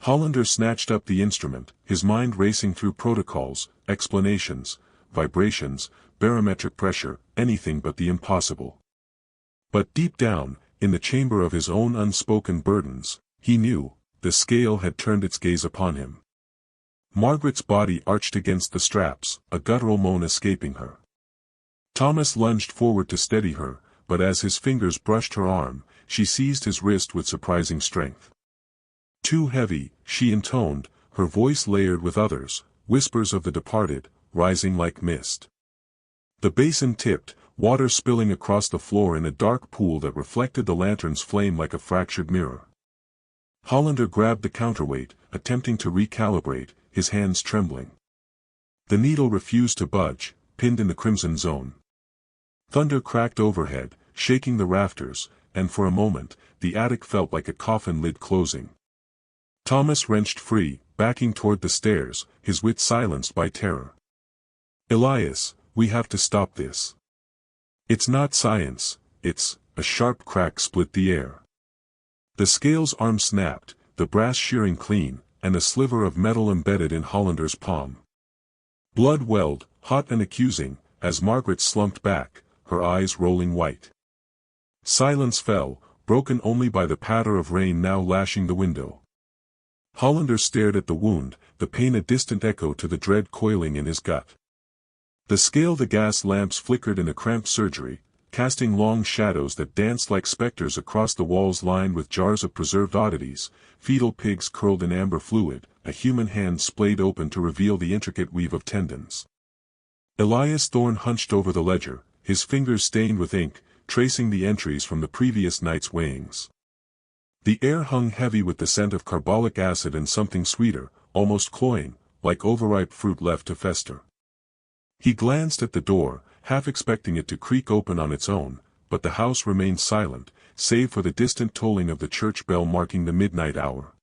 Speaker 1: Hollander snatched up the instrument, his mind racing through protocols, explanations, vibrations, barometric pressure, anything but the impossible. But deep down, in the chamber of his own unspoken burdens, he knew, the scale had turned its gaze upon him. Margaret's body arched against the straps, a guttural moan escaping her. Thomas lunged forward to steady her, but as his fingers brushed her arm, she seized his wrist with surprising strength. Too heavy, she intoned, her voice layered with others, whispers of the departed, rising like mist. The basin tipped, water spilling across the floor in a dark pool that reflected the lantern's flame like a fractured mirror. Hollander grabbed the counterweight, attempting to recalibrate, his hands trembling. The needle refused to budge, pinned in the crimson zone. Thunder cracked overhead, shaking the rafters, and for a moment, the attic felt like a coffin lid closing. Thomas wrenched free, backing toward the stairs, his wit silenced by terror. Elias, we have to stop this. It's not science, it's, a sharp crack split the air. The scale's arm snapped, the brass shearing clean, and a sliver of metal embedded in Hollander's palm. Blood welled, hot and accusing, as Margaret slumped back, her eyes rolling white. Silence fell, broken only by the patter of rain now lashing the window. Hollander stared at the wound, the pain a distant echo to the dread coiling in his gut. The gas lamps flickered in a cramped surgery, casting long shadows that danced like specters across the walls lined with jars of preserved oddities, fetal pigs curled in amber fluid, a human hand splayed open to reveal the intricate weave of tendons. Elias Thorne hunched over the ledger, his fingers stained with ink, tracing the entries from the previous night's weighings. The air hung heavy with the scent of carbolic acid and something sweeter, almost cloying, like overripe fruit left to fester. He glanced at the door, half expecting it to creak open on its own, but the house remained silent, save for the distant tolling of the church bell marking the midnight hour.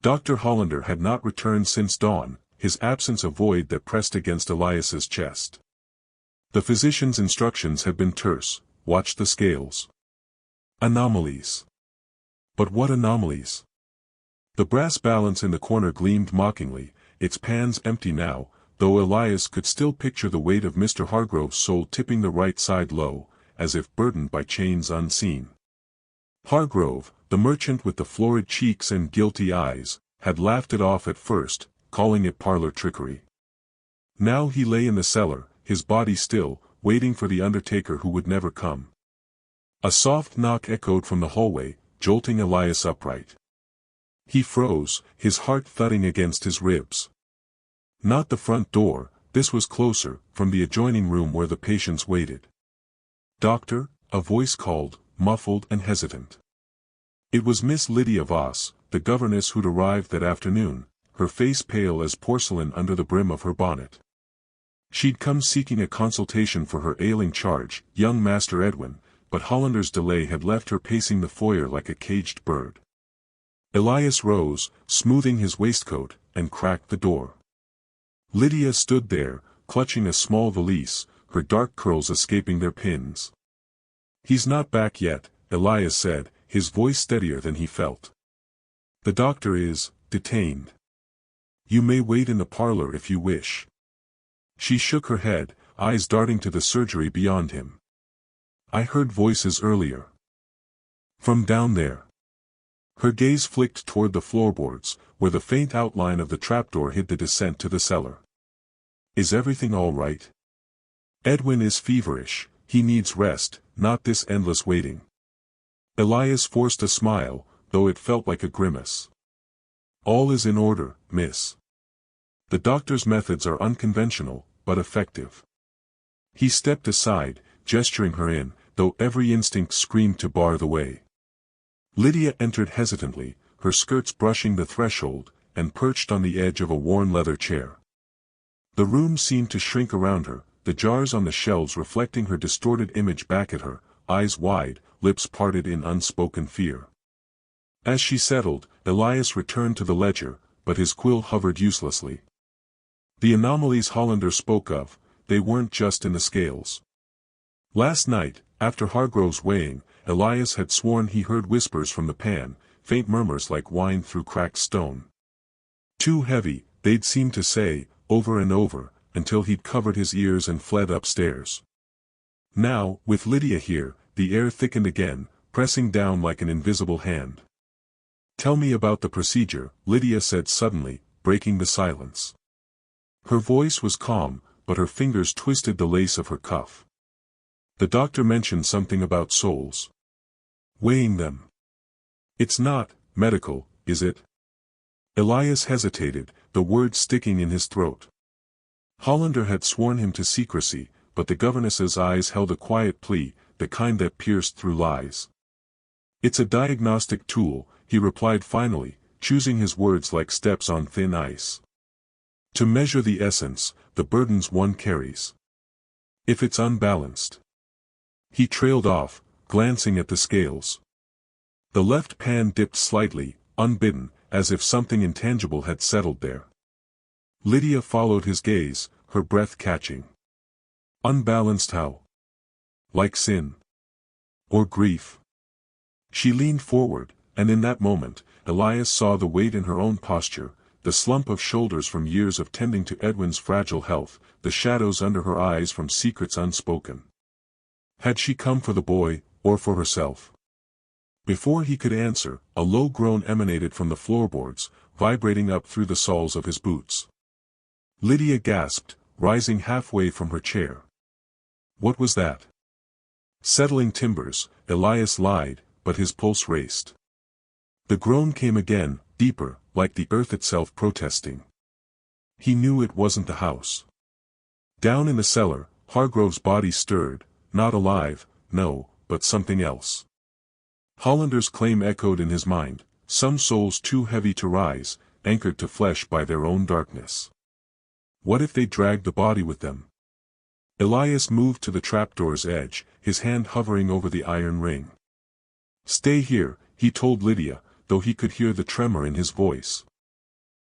Speaker 1: Dr. Hollander had not returned since dawn, his absence a void that pressed against Elias's chest. The physician's instructions had been terse: watch the scales. Anomalies. But what anomalies? The brass balance in the corner gleamed mockingly, its pans empty now, though Elias could still picture the weight of Mr. Hargrove's soul tipping the right side low, as if burdened by chains unseen. Hargrove, the merchant with the florid cheeks and guilty eyes, had laughed it off at first, calling it parlor trickery. Now he lay in the cellar, his body still, waiting for the undertaker who would never come. A soft knock echoed from the hallway, jolting Elias upright. He froze, his heart thudding against his ribs. Not the front door, this was closer, from the adjoining room where the patients waited. "Doctor," a voice called, muffled and hesitant. It was Miss Lydia Voss, the governess who'd arrived that afternoon, her face pale as porcelain under the brim of her bonnet. She'd come seeking a consultation for her ailing charge, young Master Edwin, but Hollander's delay had left her pacing the foyer like a caged bird. Elias rose, smoothing his waistcoat, and cracked the door. Lydia stood there, clutching a small valise, her dark curls escaping their pins. "He's not back yet," Elias said, his voice steadier than he felt. "The doctor is detained. You may wait in the parlor if you wish." She shook her head, eyes darting to the surgery beyond him. "I heard voices earlier. From down there." Her gaze flicked toward the floorboards, where the faint outline of the trapdoor hid the descent to the cellar. "Is everything all right?" "Edwin is feverish, he needs rest, not this endless waiting." Elias forced a smile, though it felt like a grimace. "All is in order, miss. The doctor's methods are unconventional, but effective." He stepped aside, gesturing her in, though every instinct screamed to bar the way. Lydia entered hesitantly, her skirts brushing the threshold, and perched on the edge of a worn leather chair. The room seemed to shrink around her, the jars on the shelves reflecting her distorted image back at her, eyes wide, lips parted in unspoken fear. As she settled, Elias returned to the ledger, but his quill hovered uselessly. The anomalies Hollander spoke of, they weren't just in the scales. Last night, after Hargrove's weighing, Elias had sworn he heard whispers from the pan, faint murmurs like wine through cracked stone. "Too heavy," they'd seemed to say, over and over, until he'd covered his ears and fled upstairs. Now, with Lydia here, the air thickened again, pressing down like an invisible hand. "Tell me about the procedure," Lydia said suddenly, breaking the silence. Her voice was calm, but her fingers twisted the lace of her cuff. "The doctor mentioned something about souls. Weighing them. It's not medical, is it?" Elias hesitated, the words sticking in his throat. Hollander had sworn him to secrecy, but the governess's eyes held a quiet plea, the kind that pierced through lies. "It's a diagnostic tool," he replied finally, choosing his words like steps on thin ice. "To measure the essence, the burdens one carries. If it's unbalanced." He trailed off, glancing at the scales. The left pan dipped slightly, unbidden, as if something intangible had settled there. Lydia followed his gaze, her breath catching. "Unbalanced how? Like sin? Or grief?" She leaned forward, and in that moment, Elias saw the weight in her own posture, the slump of shoulders from years of tending to Edwin's fragile health, the shadows under her eyes from secrets unspoken. Had she come for the boy, or for herself? Before he could answer, a low groan emanated from the floorboards, vibrating up through the soles of his boots. Lydia gasped, rising halfway from her chair. What was that? Settling timbers, Elias lied, but his pulse raced. The groan came again, deeper, like the earth itself protesting. He knew it wasn't the house. Down in the cellar, Hargrove's body stirred, not alive, no, but something else. Hollander's claim echoed in his mind, some souls too heavy to rise, anchored to flesh by their own darkness. What if they dragged the body with them? Elias moved to the trapdoor's edge, his hand hovering over the iron ring. "Stay here," he told Lydia, though he could hear the tremor in his voice.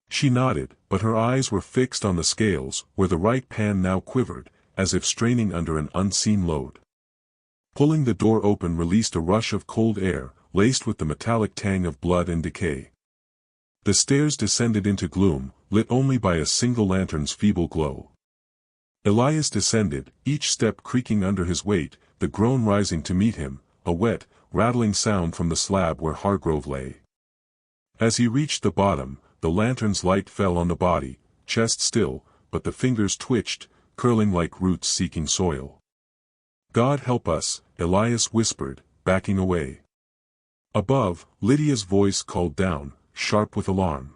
Speaker 1: She nodded, but her eyes were fixed on the scales, where the right pan now quivered, as if straining under an unseen load. Pulling the door open released a rush of cold air, laced with the metallic tang of blood and decay. The stairs descended into gloom, lit only by a single lantern's feeble glow. Elias descended, each step creaking under his weight, the groan rising to meet him, a wet, rattling sound from the slab where Hargrove lay. As he reached the bottom, the lantern's light fell on the body, chest still, but the fingers twitched, curling like roots seeking soil. "God help us," Elias whispered, backing away. Above, Lydia's voice called down, sharp with alarm.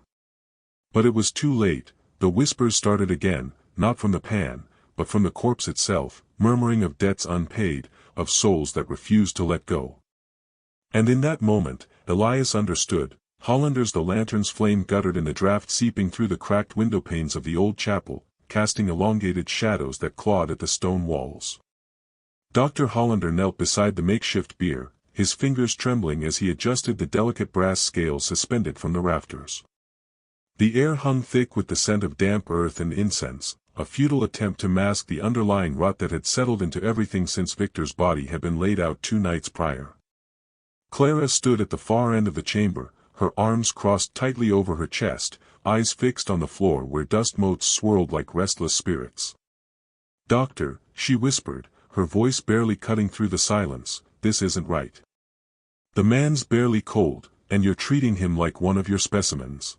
Speaker 1: But it was too late. The whispers started again, not from the pan, but from the corpse itself, murmuring of debts unpaid, of souls that refused to let go. And in that moment, Elias understood. Hollander's the lantern's flame guttered in the draught seeping through the cracked windowpanes of the old chapel, casting elongated shadows that clawed at the stone walls. Dr. Hollander knelt beside the makeshift bier, his fingers trembling as he adjusted the delicate brass scales suspended from the rafters. The air hung thick with the scent of damp earth and incense, a futile attempt to mask the underlying rot that had settled into everything since Victor's body had been laid out 2 nights prior. Clara stood at the far end of the chamber, her arms crossed tightly over her chest, eyes fixed on the floor where dust motes swirled like restless spirits. "Doctor," she whispered, her voice barely cutting through the silence, "this isn't right. The man's barely cold, and you're treating him like one of your specimens."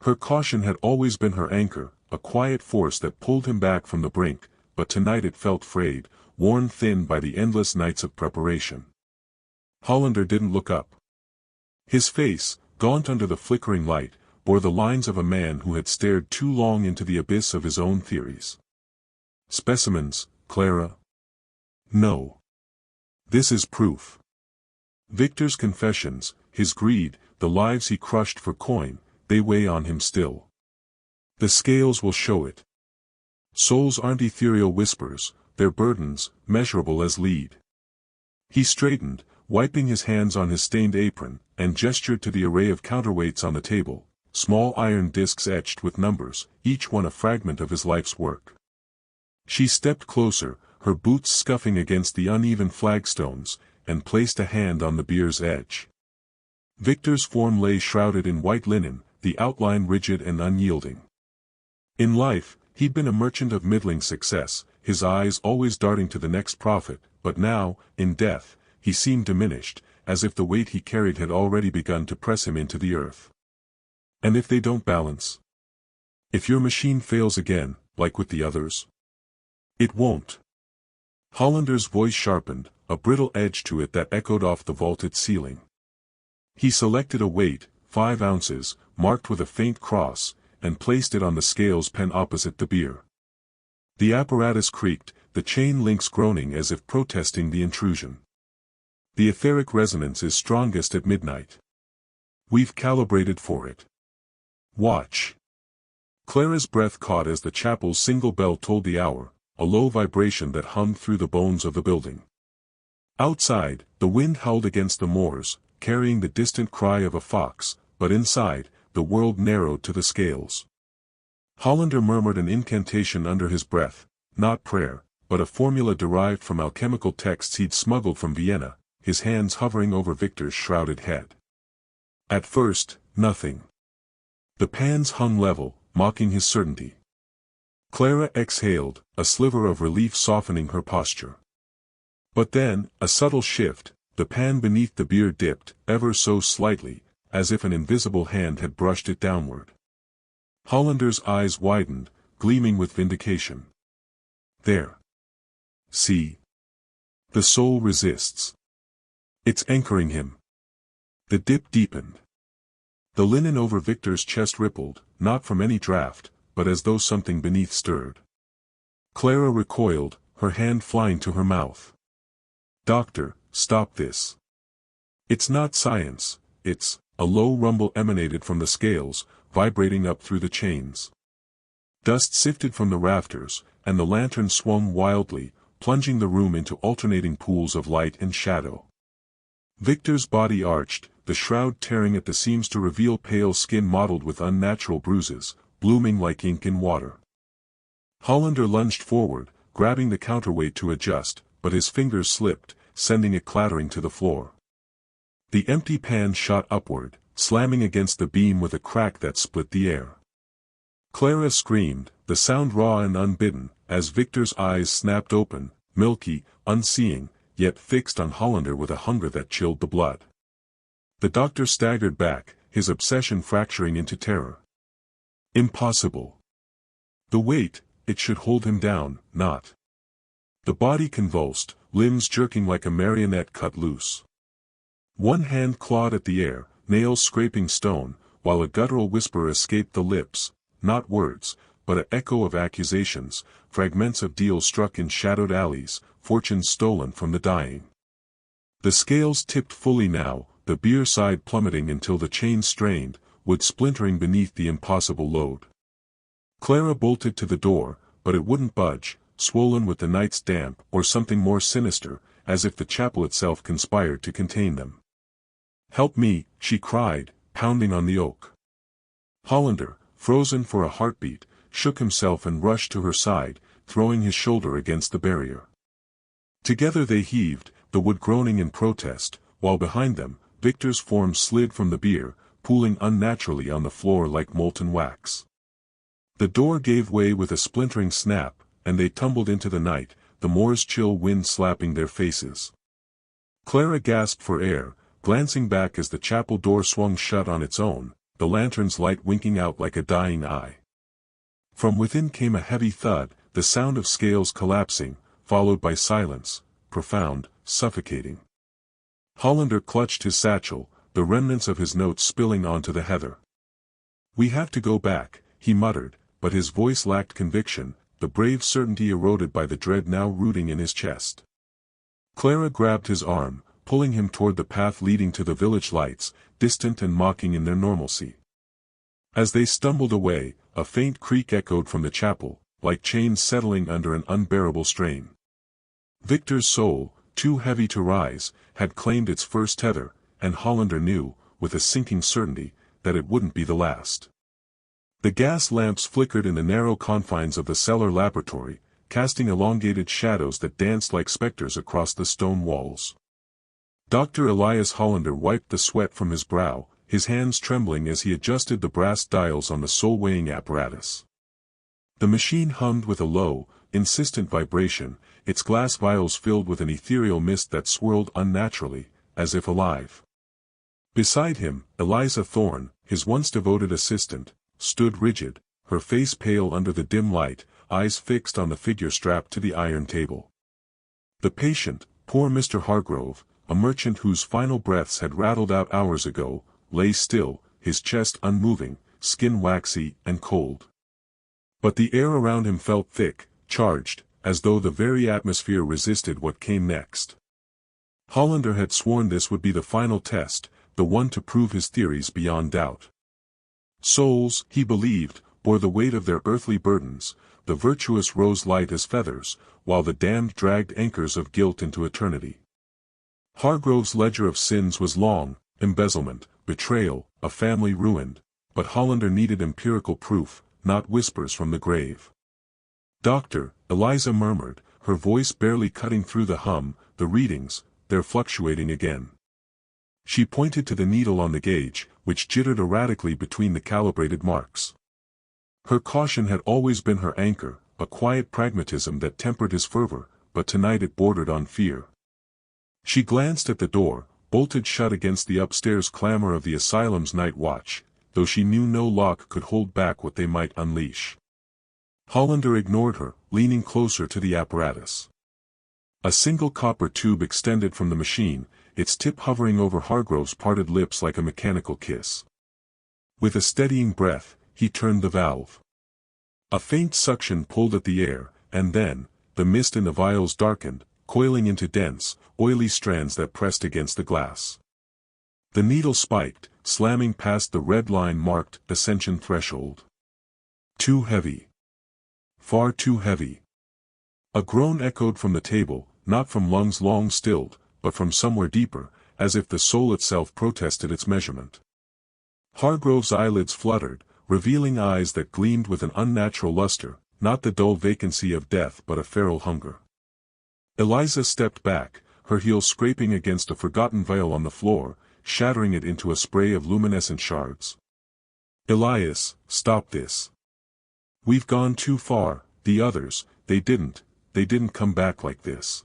Speaker 1: Her caution had always been her anchor, a quiet force that pulled him back from the brink, but tonight it felt frayed, worn thin by the endless nights of preparation. Hollander didn't look up. His face, gaunt under the flickering light, bore the lines of a man who had stared too long into the abyss of his own theories. "Specimens, Clara?" "No. This is proof. Victor's confessions, his greed, the lives he crushed for coin, they weigh on him still. The scales will show it. Souls aren't ethereal whispers, they're burdens, measurable as lead." He straightened, wiping his hands on his stained apron, and gestured to the array of counterweights on the table, small iron discs etched with numbers, each one a fragment of his life's work. She stepped closer, her boots scuffing against the uneven flagstones, and placed a hand on the bier's edge. Victor's form lay shrouded in white linen, the outline rigid and unyielding. In life, he'd been a merchant of middling success, his eyes always darting to the next profit, but now, in death, he seemed diminished, as if the weight he carried had already begun to press him into the earth. "And if they don't balance? If your machine fails again, like with the others?" "It won't." Hollander's voice sharpened, a brittle edge to it that echoed off the vaulted ceiling. He selected a weight, 5 ounces, marked with a faint cross, and placed it on the scales pen opposite the bier. The apparatus creaked, the chain links groaning as if protesting the intrusion. "The etheric resonance is strongest at midnight. We've calibrated for it. Watch." Clara's breath caught as the chapel's single bell tolled the hour, a low vibration that hummed through the bones of the building. Outside, the wind howled against the moors, carrying the distant cry of a fox, but inside, the world narrowed to the scales. Hollander murmured an incantation under his breath, not prayer, but a formula derived from alchemical texts he'd smuggled from Vienna, his hands hovering over Victor's shrouded head. At first, nothing. The pans hung level, mocking his certainty. Clara exhaled, a sliver of relief softening her posture. But then, a subtle shift, the pan beneath the bier dipped, ever so slightly, as if an invisible hand had brushed it downward. Hollander's eyes widened, gleaming with vindication. "There. See? The soul resists. It's anchoring him." The dip deepened. The linen over Victor's chest rippled, not from any draught, but as though something beneath stirred. Clara recoiled, her hand flying to her mouth. "Doctor, stop this. It's not science, it's..." A low rumble emanated from the scales, vibrating up through the chains. Dust sifted from the rafters, and the lantern swung wildly, plunging the room into alternating pools of light and shadow. Victor's body arched, the shroud tearing at the seams to reveal pale skin mottled with unnatural bruises, blooming like ink in water. Hollander lunged forward, grabbing the counterweight to adjust, but his fingers slipped, sending it clattering to the floor. The empty pan shot upward, slamming against the beam with a crack that split the air. Clara screamed, the sound raw and unbidden, as Victor's eyes snapped open, milky, unseeing, yet fixed on Hollander with a hunger that chilled the blood. The doctor staggered back, his obsession fracturing into terror. Impossible. The weight, it should hold him down, not. The body convulsed, limbs jerking like a marionette cut loose. One hand clawed at the air, nails scraping stone, while a guttural whisper escaped the lips, not words, but an echo of accusations, fragments of deals struck in shadowed alleys, fortunes stolen from the dying. The scales tipped fully now, the beer side plummeting until the chain strained, wood splintering beneath the impossible load. Clara bolted to the door, but it wouldn't budge, swollen with the night's damp or something more sinister, as if the chapel itself conspired to contain them. "Help me," she cried, pounding on the oak. Hollander, frozen for a heartbeat, shook himself and rushed to her side, throwing his shoulder against the barrier. Together they heaved, the wood groaning in protest, while behind them, Victor's form slid from the bier, pooling unnaturally on the floor like molten wax. The door gave way with a splintering snap, and they tumbled into the night, the moor's chill wind slapping their faces. Clara gasped for air, glancing back as the chapel door swung shut on its own, the lantern's light winking out like a dying eye. From within came a heavy thud, the sound of scales collapsing, followed by silence, profound, suffocating. Hollander clutched his satchel, the remnants of his notes spilling onto the heather. "We have to go back," he muttered, but his voice lacked conviction, the brave certainty eroded by the dread now rooting in his chest. Clara grabbed his arm, pulling him toward the path leading to the village lights, distant and mocking in their normalcy. As they stumbled away, a faint creak echoed from the chapel, like chains settling under an unbearable strain. Victor's soul, too heavy to rise, had claimed its first tether, and Hollander knew, with a sinking certainty, that it wouldn't be the last. The gas lamps flickered in the narrow confines of the cellar laboratory, casting elongated shadows that danced like specters across the stone walls. Dr. Elias Hollander wiped the sweat from his brow, his hands trembling as he adjusted the brass dials on the soul-weighing apparatus. The machine hummed with a low, insistent vibration, its glass vials filled with an ethereal mist that swirled unnaturally, as if alive. Beside him, Eliza Thorne, his once devoted assistant, stood rigid, her face pale under the dim light, eyes fixed on the figure strapped to the iron table. The patient, poor Mr. Hargrove, a merchant whose final breaths had rattled out hours ago, lay still, his chest unmoving, skin waxy and cold. But the air around him felt thick, charged, as though the very atmosphere resisted what came next. Hollander had sworn this would be the final test, the one to prove his theories beyond doubt. Souls, he believed, bore the weight of their earthly burdens, the virtuous rose light as feathers, while the damned dragged anchors of guilt into eternity. Hargrove's ledger of sins was long, embezzlement, betrayal, a family ruined, but Hollander needed empirical proof, not whispers from the grave. "Doctor," Eliza murmured, her voice barely cutting through the hum, "the readings, they're fluctuating again." She pointed to the needle on the gauge, which jittered erratically between the calibrated marks. Her caution had always been her anchor, a quiet pragmatism that tempered his fervor, but tonight it bordered on fear. She glanced at the door, bolted shut against the upstairs clamor of the asylum's night watch, though she knew no lock could hold back what they might unleash. Hollander ignored her, leaning closer to the apparatus. A single copper tube extended from the machine, its tip hovering over Hargrove's parted lips like a mechanical kiss. With a steadying breath, he turned the valve. A faint suction pulled at the air, and then, the mist in the vials darkened, coiling into dense, oily strands that pressed against the glass. The needle spiked, slamming past the red line marked ascension threshold. Too heavy. Far too heavy. A groan echoed from the table, not from lungs long stilled, but from somewhere deeper, as if the soul itself protested its measurement. Hargrove's eyelids fluttered, revealing eyes that gleamed with an unnatural luster, not the dull vacancy of death but a feral hunger. Eliza stepped back, her heels scraping against a forgotten vial on the floor, shattering it into a spray of luminescent shards. Elias, stop this. We've gone too far. The others, they didn't come back like this.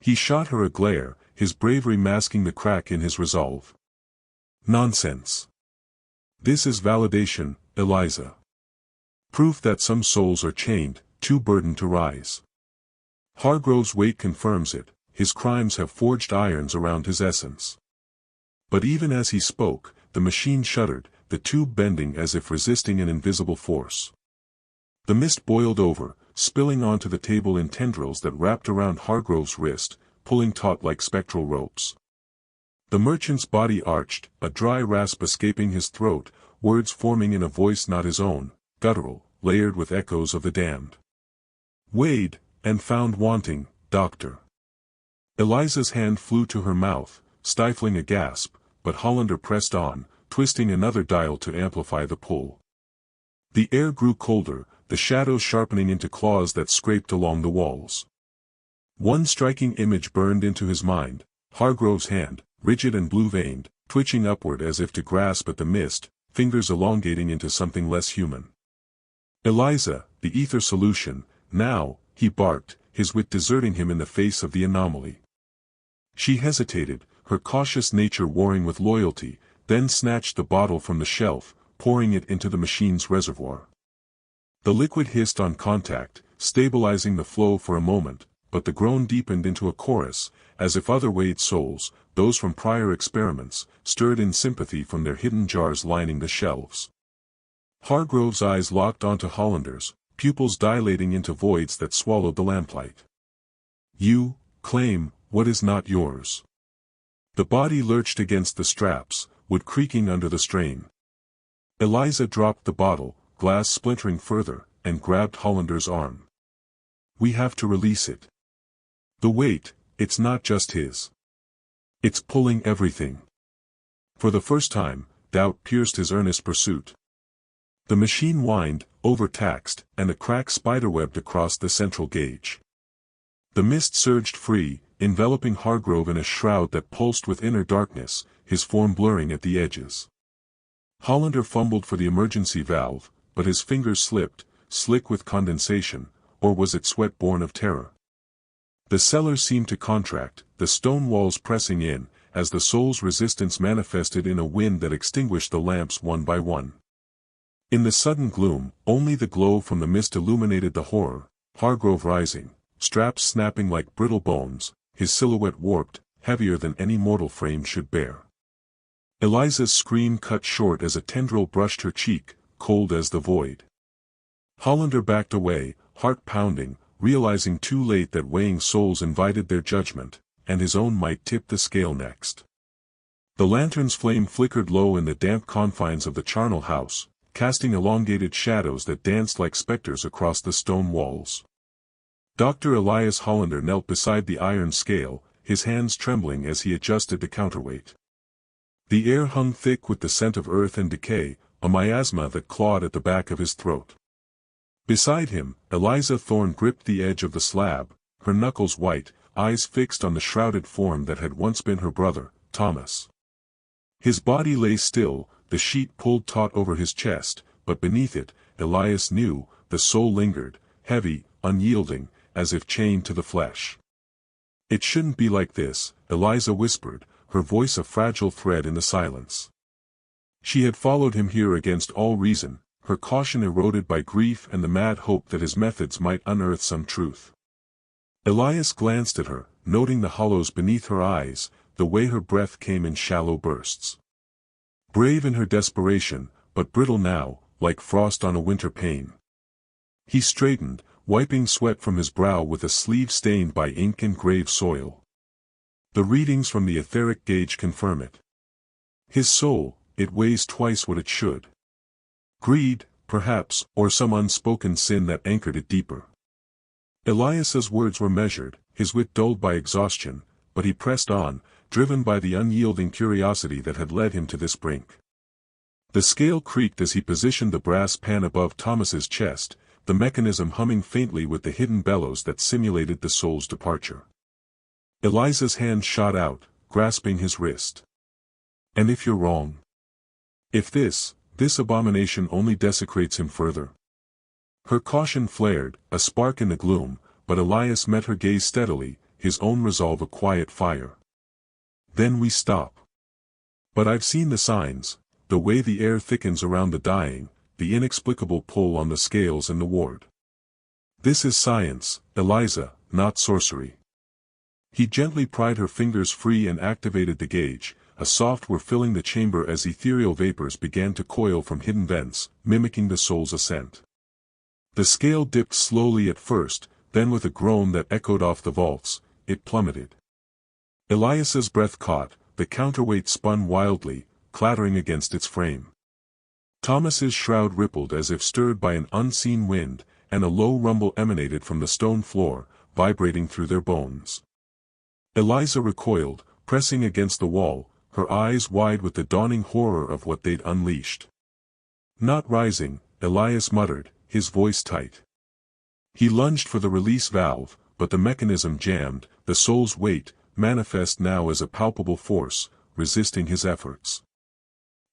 Speaker 1: He shot her a glare, his bravery masking the crack in his resolve. Nonsense. This is validation, Eliza. Proof that some souls are chained, too burdened to rise. Hargrove's weight confirms it, his crimes have forged irons around his essence. But even as he spoke, the machine shuddered, the tube bending as if resisting an invisible force. The mist boiled over, spilling onto the table in tendrils that wrapped around Hargrove's wrist, pulling taut like spectral ropes. The merchant's body arched, a dry rasp escaping his throat, words forming in a voice not his own, guttural, layered with echoes of the damned. Weighed, and found wanting, doctor. Eliza's hand flew to her mouth, stifling a gasp, but Hollander pressed on, twisting another dial to amplify the pull. The air grew colder, the shadows sharpening into claws that scraped along the walls. One striking image burned into his mind, Hargrove's hand, rigid and blue-veined, twitching upward as if to grasp at the mist, fingers elongating into something less human. Eliza, the ether solution, now, he barked, his wit deserting him in the face of the anomaly. She hesitated, her cautious nature warring with loyalty, then snatched the bottle from the shelf, pouring it into the machine's reservoir. The liquid hissed on contact, stabilizing the flow for a moment, but the groan deepened into a chorus, as if other weighed souls, those from prior experiments, stirred in sympathy from their hidden jars lining the shelves. Hargrove's eyes locked onto Hollander's, pupils dilating into voids that swallowed the lamplight. You claim what is not yours. The body lurched against the straps, wood creaking under the strain. Eliza dropped the bottle, glass splintering further, and grabbed Hollander's arm. We have to release it. The weight, it's not just his. It's pulling everything. For the first time, doubt pierced his earnest pursuit. The machine whined, overtaxed, and a crack spiderwebbed across the central gauge. The mist surged free, enveloping Hargrove in a shroud that pulsed with inner darkness, his form blurring at the edges. Hollander fumbled for the emergency valve, but his fingers slipped, slick with condensation, or was it sweat born of terror? The cellar seemed to contract, the stone walls pressing in, as the soul's resistance manifested in a wind that extinguished the lamps one by one. In the sudden gloom, only the glow from the mist illuminated the horror, Hargrove rising, straps snapping like brittle bones, his silhouette warped, heavier than any mortal frame should bear. Eliza's scream cut short as a tendril brushed her cheek, cold as the void. Hollander backed away, heart pounding, realizing too late that weighing souls invited their judgment, and his own might tip the scale next. The lantern's flame flickered low in the damp confines of the charnel house, casting elongated shadows that danced like specters across the stone walls. Dr. Elias Hollander knelt beside the iron scale, his hands trembling as he adjusted the counterweight. The air hung thick with the scent of earth and decay, a miasma that clawed at the back of his throat. Beside him, Eliza Thorne gripped the edge of the slab, her knuckles white, eyes fixed on the shrouded form that had once been her brother, Thomas. His body lay still, the sheet pulled taut over his chest, but beneath it, Elias knew, the soul lingered, heavy, unyielding, as if chained to the flesh. It shouldn't be like this, Eliza whispered, her voice a fragile thread in the silence. She had followed him here against all reason, her caution eroded by grief and the mad hope that his methods might unearth some truth. Elias glanced at her, noting the hollows beneath her eyes, the way her breath came in shallow bursts. Brave in her desperation, but brittle now, like frost on a winter pane. He straightened, wiping sweat from his brow with a sleeve stained by ink and grave soil. The readings from the etheric gauge confirm it. His soul, it weighs twice what it should. Greed, perhaps, or some unspoken sin that anchored it deeper. Elias's words were measured, his wit dulled by exhaustion, but he pressed on, driven by the unyielding curiosity that had led him to this brink. The scale creaked as he positioned the brass pan above Thomas's chest, the mechanism humming faintly with the hidden bellows that simulated the soul's departure. Eliza's hand shot out, grasping his wrist. "And if you're wrong? If this abomination only desecrates him further?" Her caution flared, a spark in the gloom, but Elias met her gaze steadily, his own resolve a quiet fire. "Then we stop. But I've seen the signs, the way the air thickens around the dying, the inexplicable pull on the scales in the ward. This is science, Eliza, not sorcery." He gently pried her fingers free and activated the gauge, a soft whir filling the chamber as ethereal vapors began to coil from hidden vents, mimicking the soul's ascent. The scale dipped slowly at first, then with a groan that echoed off the vaults, it plummeted. Elias's breath caught, the counterweight spun wildly, clattering against its frame. Thomas's shroud rippled as if stirred by an unseen wind, and a low rumble emanated from the stone floor, vibrating through their bones. Eliza recoiled, pressing against the wall, her eyes wide with the dawning horror of what they'd unleashed. Not rising, Elias muttered, his voice tight. He lunged for the release valve, but the mechanism jammed, the soul's weight, manifest now as a palpable force, resisting his efforts.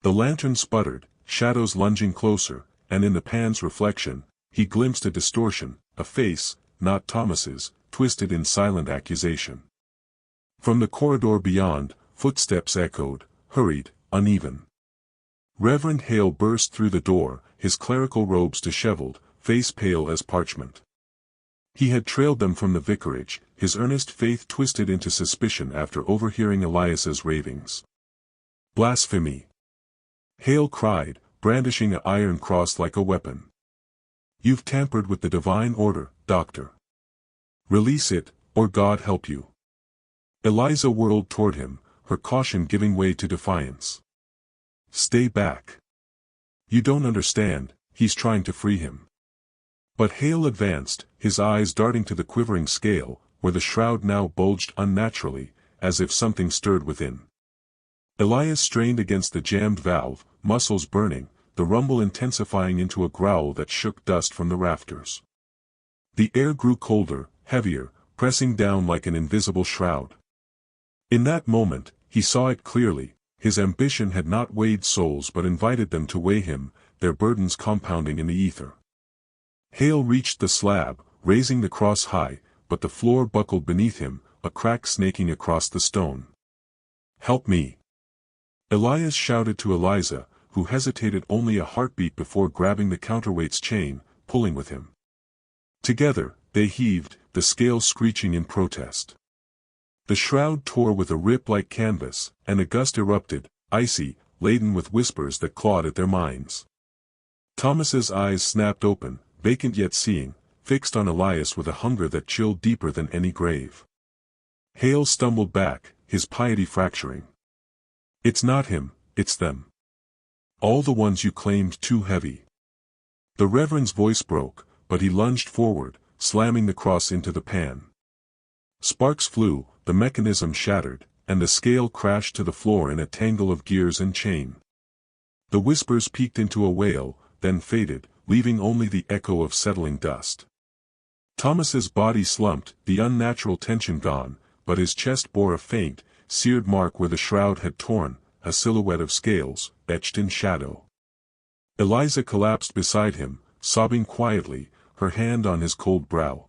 Speaker 1: The lantern sputtered, shadows lunging closer, and in the pan's reflection, he glimpsed a distortion, a face, not Thomas's, twisted in silent accusation. From the corridor beyond, footsteps echoed, hurried, uneven. Reverend Hale burst through the door, his clerical robes disheveled, face pale as parchment. He had trailed them from the vicarage, his earnest faith twisted into suspicion after overhearing Elias's ravings. "Blasphemy!" Hale cried, brandishing an iron cross like a weapon. "You've tampered with the divine order, Doctor. Release it, or God help you." Eliza whirled toward him, her caution giving way to defiance. "Stay back. You don't understand, he's trying to free him." But Hale advanced, his eyes darting to the quivering scale, where the shroud now bulged unnaturally, as if something stirred within. Elias strained against the jammed valve, muscles burning, the rumble intensifying into a growl that shook dust from the rafters. The air grew colder, heavier, pressing down like an invisible shroud. In that moment, he saw it clearly, his ambition had not weighed souls but invited them to weigh him, their burdens compounding in the ether. Hale reached the slab, raising the cross high, but the floor buckled beneath him, a crack snaking across the stone. "Help me!" Elias shouted to Eliza, who hesitated only a heartbeat before grabbing the counterweight's chain, pulling with him. Together, they heaved, the scales screeching in protest. The shroud tore with a rip like canvas, and a gust erupted, icy, laden with whispers that clawed at their minds. Thomas's eyes snapped open, vacant yet seeing, fixed on Elias with a hunger that chilled deeper than any grave. Hale stumbled back, his piety fracturing. "It's not him, it's them. All the ones you claimed too heavy." The Reverend's voice broke, but he lunged forward, slamming the cross into the pan. Sparks flew, the mechanism shattered, and the scale crashed to the floor in a tangle of gears and chain. The whispers peaked into a wail, then faded, leaving only the echo of settling dust. Thomas's body slumped, the unnatural tension gone, but his chest bore a faint, seared mark where the shroud had torn, a silhouette of scales, etched in shadow. Eliza collapsed beside him, sobbing quietly, her hand on his cold brow.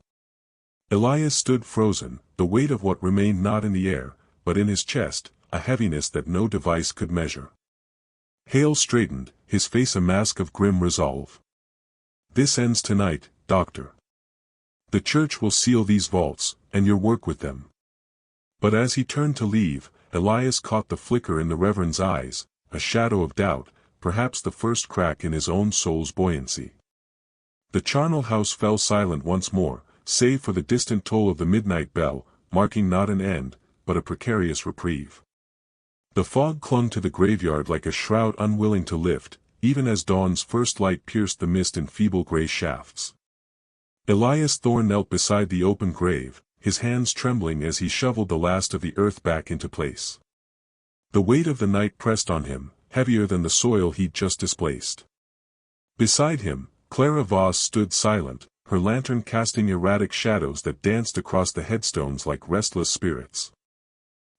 Speaker 1: Elias stood frozen, the weight of what remained not in the air, but in his chest, a heaviness that no device could measure. Hale straightened, his face a mask of grim resolve. "This ends tonight, Doctor. The church will seal these vaults, and your work with them." But as he turned to leave, Elias caught the flicker in the Reverend's eyes, a shadow of doubt, perhaps the first crack in his own soul's buoyancy. The charnel house fell silent once more, save for the distant toll of the midnight bell, marking not an end, but a precarious reprieve. The fog clung to the graveyard like a shroud unwilling to lift, even as dawn's first light pierced the mist in feeble gray shafts. Elias Thorne knelt beside the open grave, his hands trembling as he shoveled the last of the earth back into place. The weight of the night pressed on him, heavier than the soil he'd just displaced. Beside him, Clara Voss stood silent, her lantern casting erratic shadows that danced across the headstones like restless spirits.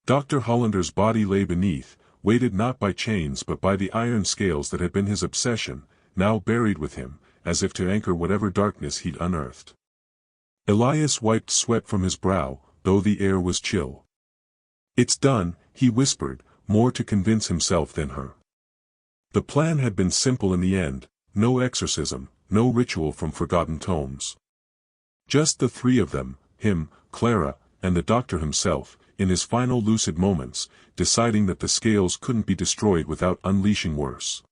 Speaker 1: Dr. Hollander's body lay beneath, weighted not by chains but by the iron scales that had been his obsession, now buried with him, as if to anchor whatever darkness he'd unearthed. Elias wiped sweat from his brow, though the air was chill. "It's done," he whispered, more to convince himself than her. The plan had been simple in the end, no exorcism, no ritual from forgotten tomes. Just the three of them, him, Clara, and the doctor himself, in his final lucid moments, deciding that the scales couldn't be destroyed without unleashing worse.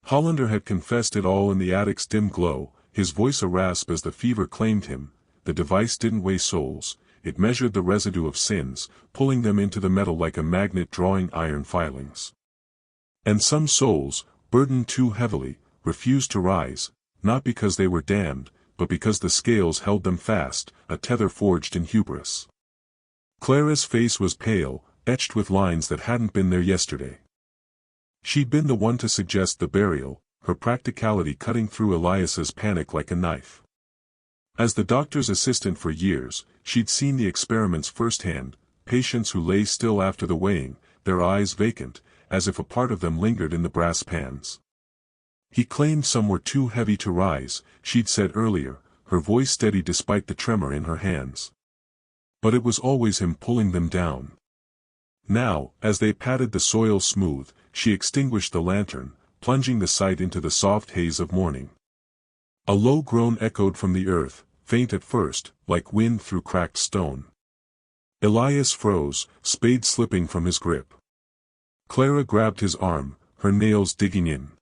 Speaker 1: Hollander had confessed it all in the attic's dim glow, his voice a rasp as the fever claimed him. The device didn't weigh souls, it measured the residue of sins, pulling them into the metal like a magnet drawing iron filings. And some souls, burdened too heavily, refused to rise, not because they were damned, but because the scales held them fast, a tether forged in hubris. Clara's face was pale, etched with lines that hadn't been there yesterday. She'd been the one to suggest the burial, her practicality cutting through Elias's panic like a knife. As the doctor's assistant for years, she'd seen the experiments firsthand, patients who lay still after the weighing, their eyes vacant, as if a part of them lingered in the brass pans. He claimed some were too heavy to rise, she'd said earlier, her voice steady despite the tremor in her hands. But it was always him pulling them down. Now, as they patted the soil smooth, she extinguished the lantern, plunging the sight into the soft haze of morning. A low groan echoed from the earth, faint at first, like wind through cracked stone. Elias froze, spade slipping from his grip. Clara grabbed his arm, her nails digging in.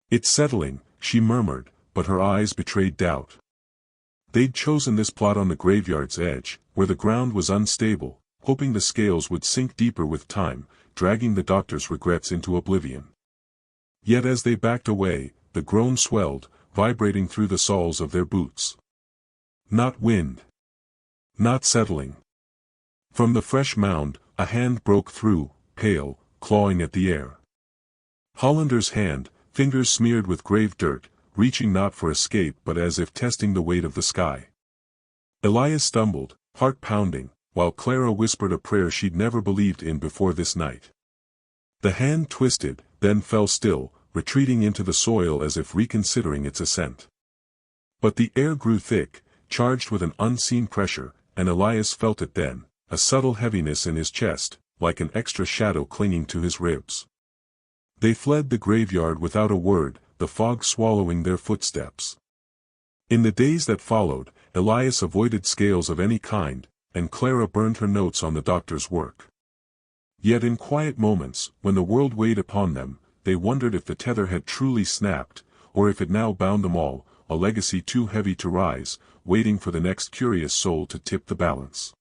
Speaker 1: "It's settling," she murmured, but her eyes betrayed doubt. They'd chosen this plot on the graveyard's edge, where the ground was unstable, hoping the scales would sink deeper with time, dragging the doctor's regrets into oblivion. Yet as they backed away, the groan swelled, vibrating through the soles of their boots. Not wind. Not settling. From the fresh mound, a hand broke through, pale, clawing at the air. Hollander's hand, fingers smeared with grave dirt, reaching not for escape but as if testing the weight of the sky. Elias stumbled, heart pounding, while Clara whispered a prayer she'd never believed in before this night. The hand twisted, then fell still, retreating into the soil as if reconsidering its ascent. But the air grew thick, charged with an unseen pressure, and Elias felt it then, a subtle heaviness in his chest, like an extra shadow clinging to his ribs. They fled the graveyard without a word, the fog swallowing their footsteps. In the days that followed, Elias avoided scales of any kind, and Clara burned her notes on the doctor's work. Yet in quiet moments, when the world weighed upon them, they wondered if the tether had truly snapped, or if it now bound them all, a legacy too heavy to rise, waiting for the next curious soul to tip the balance.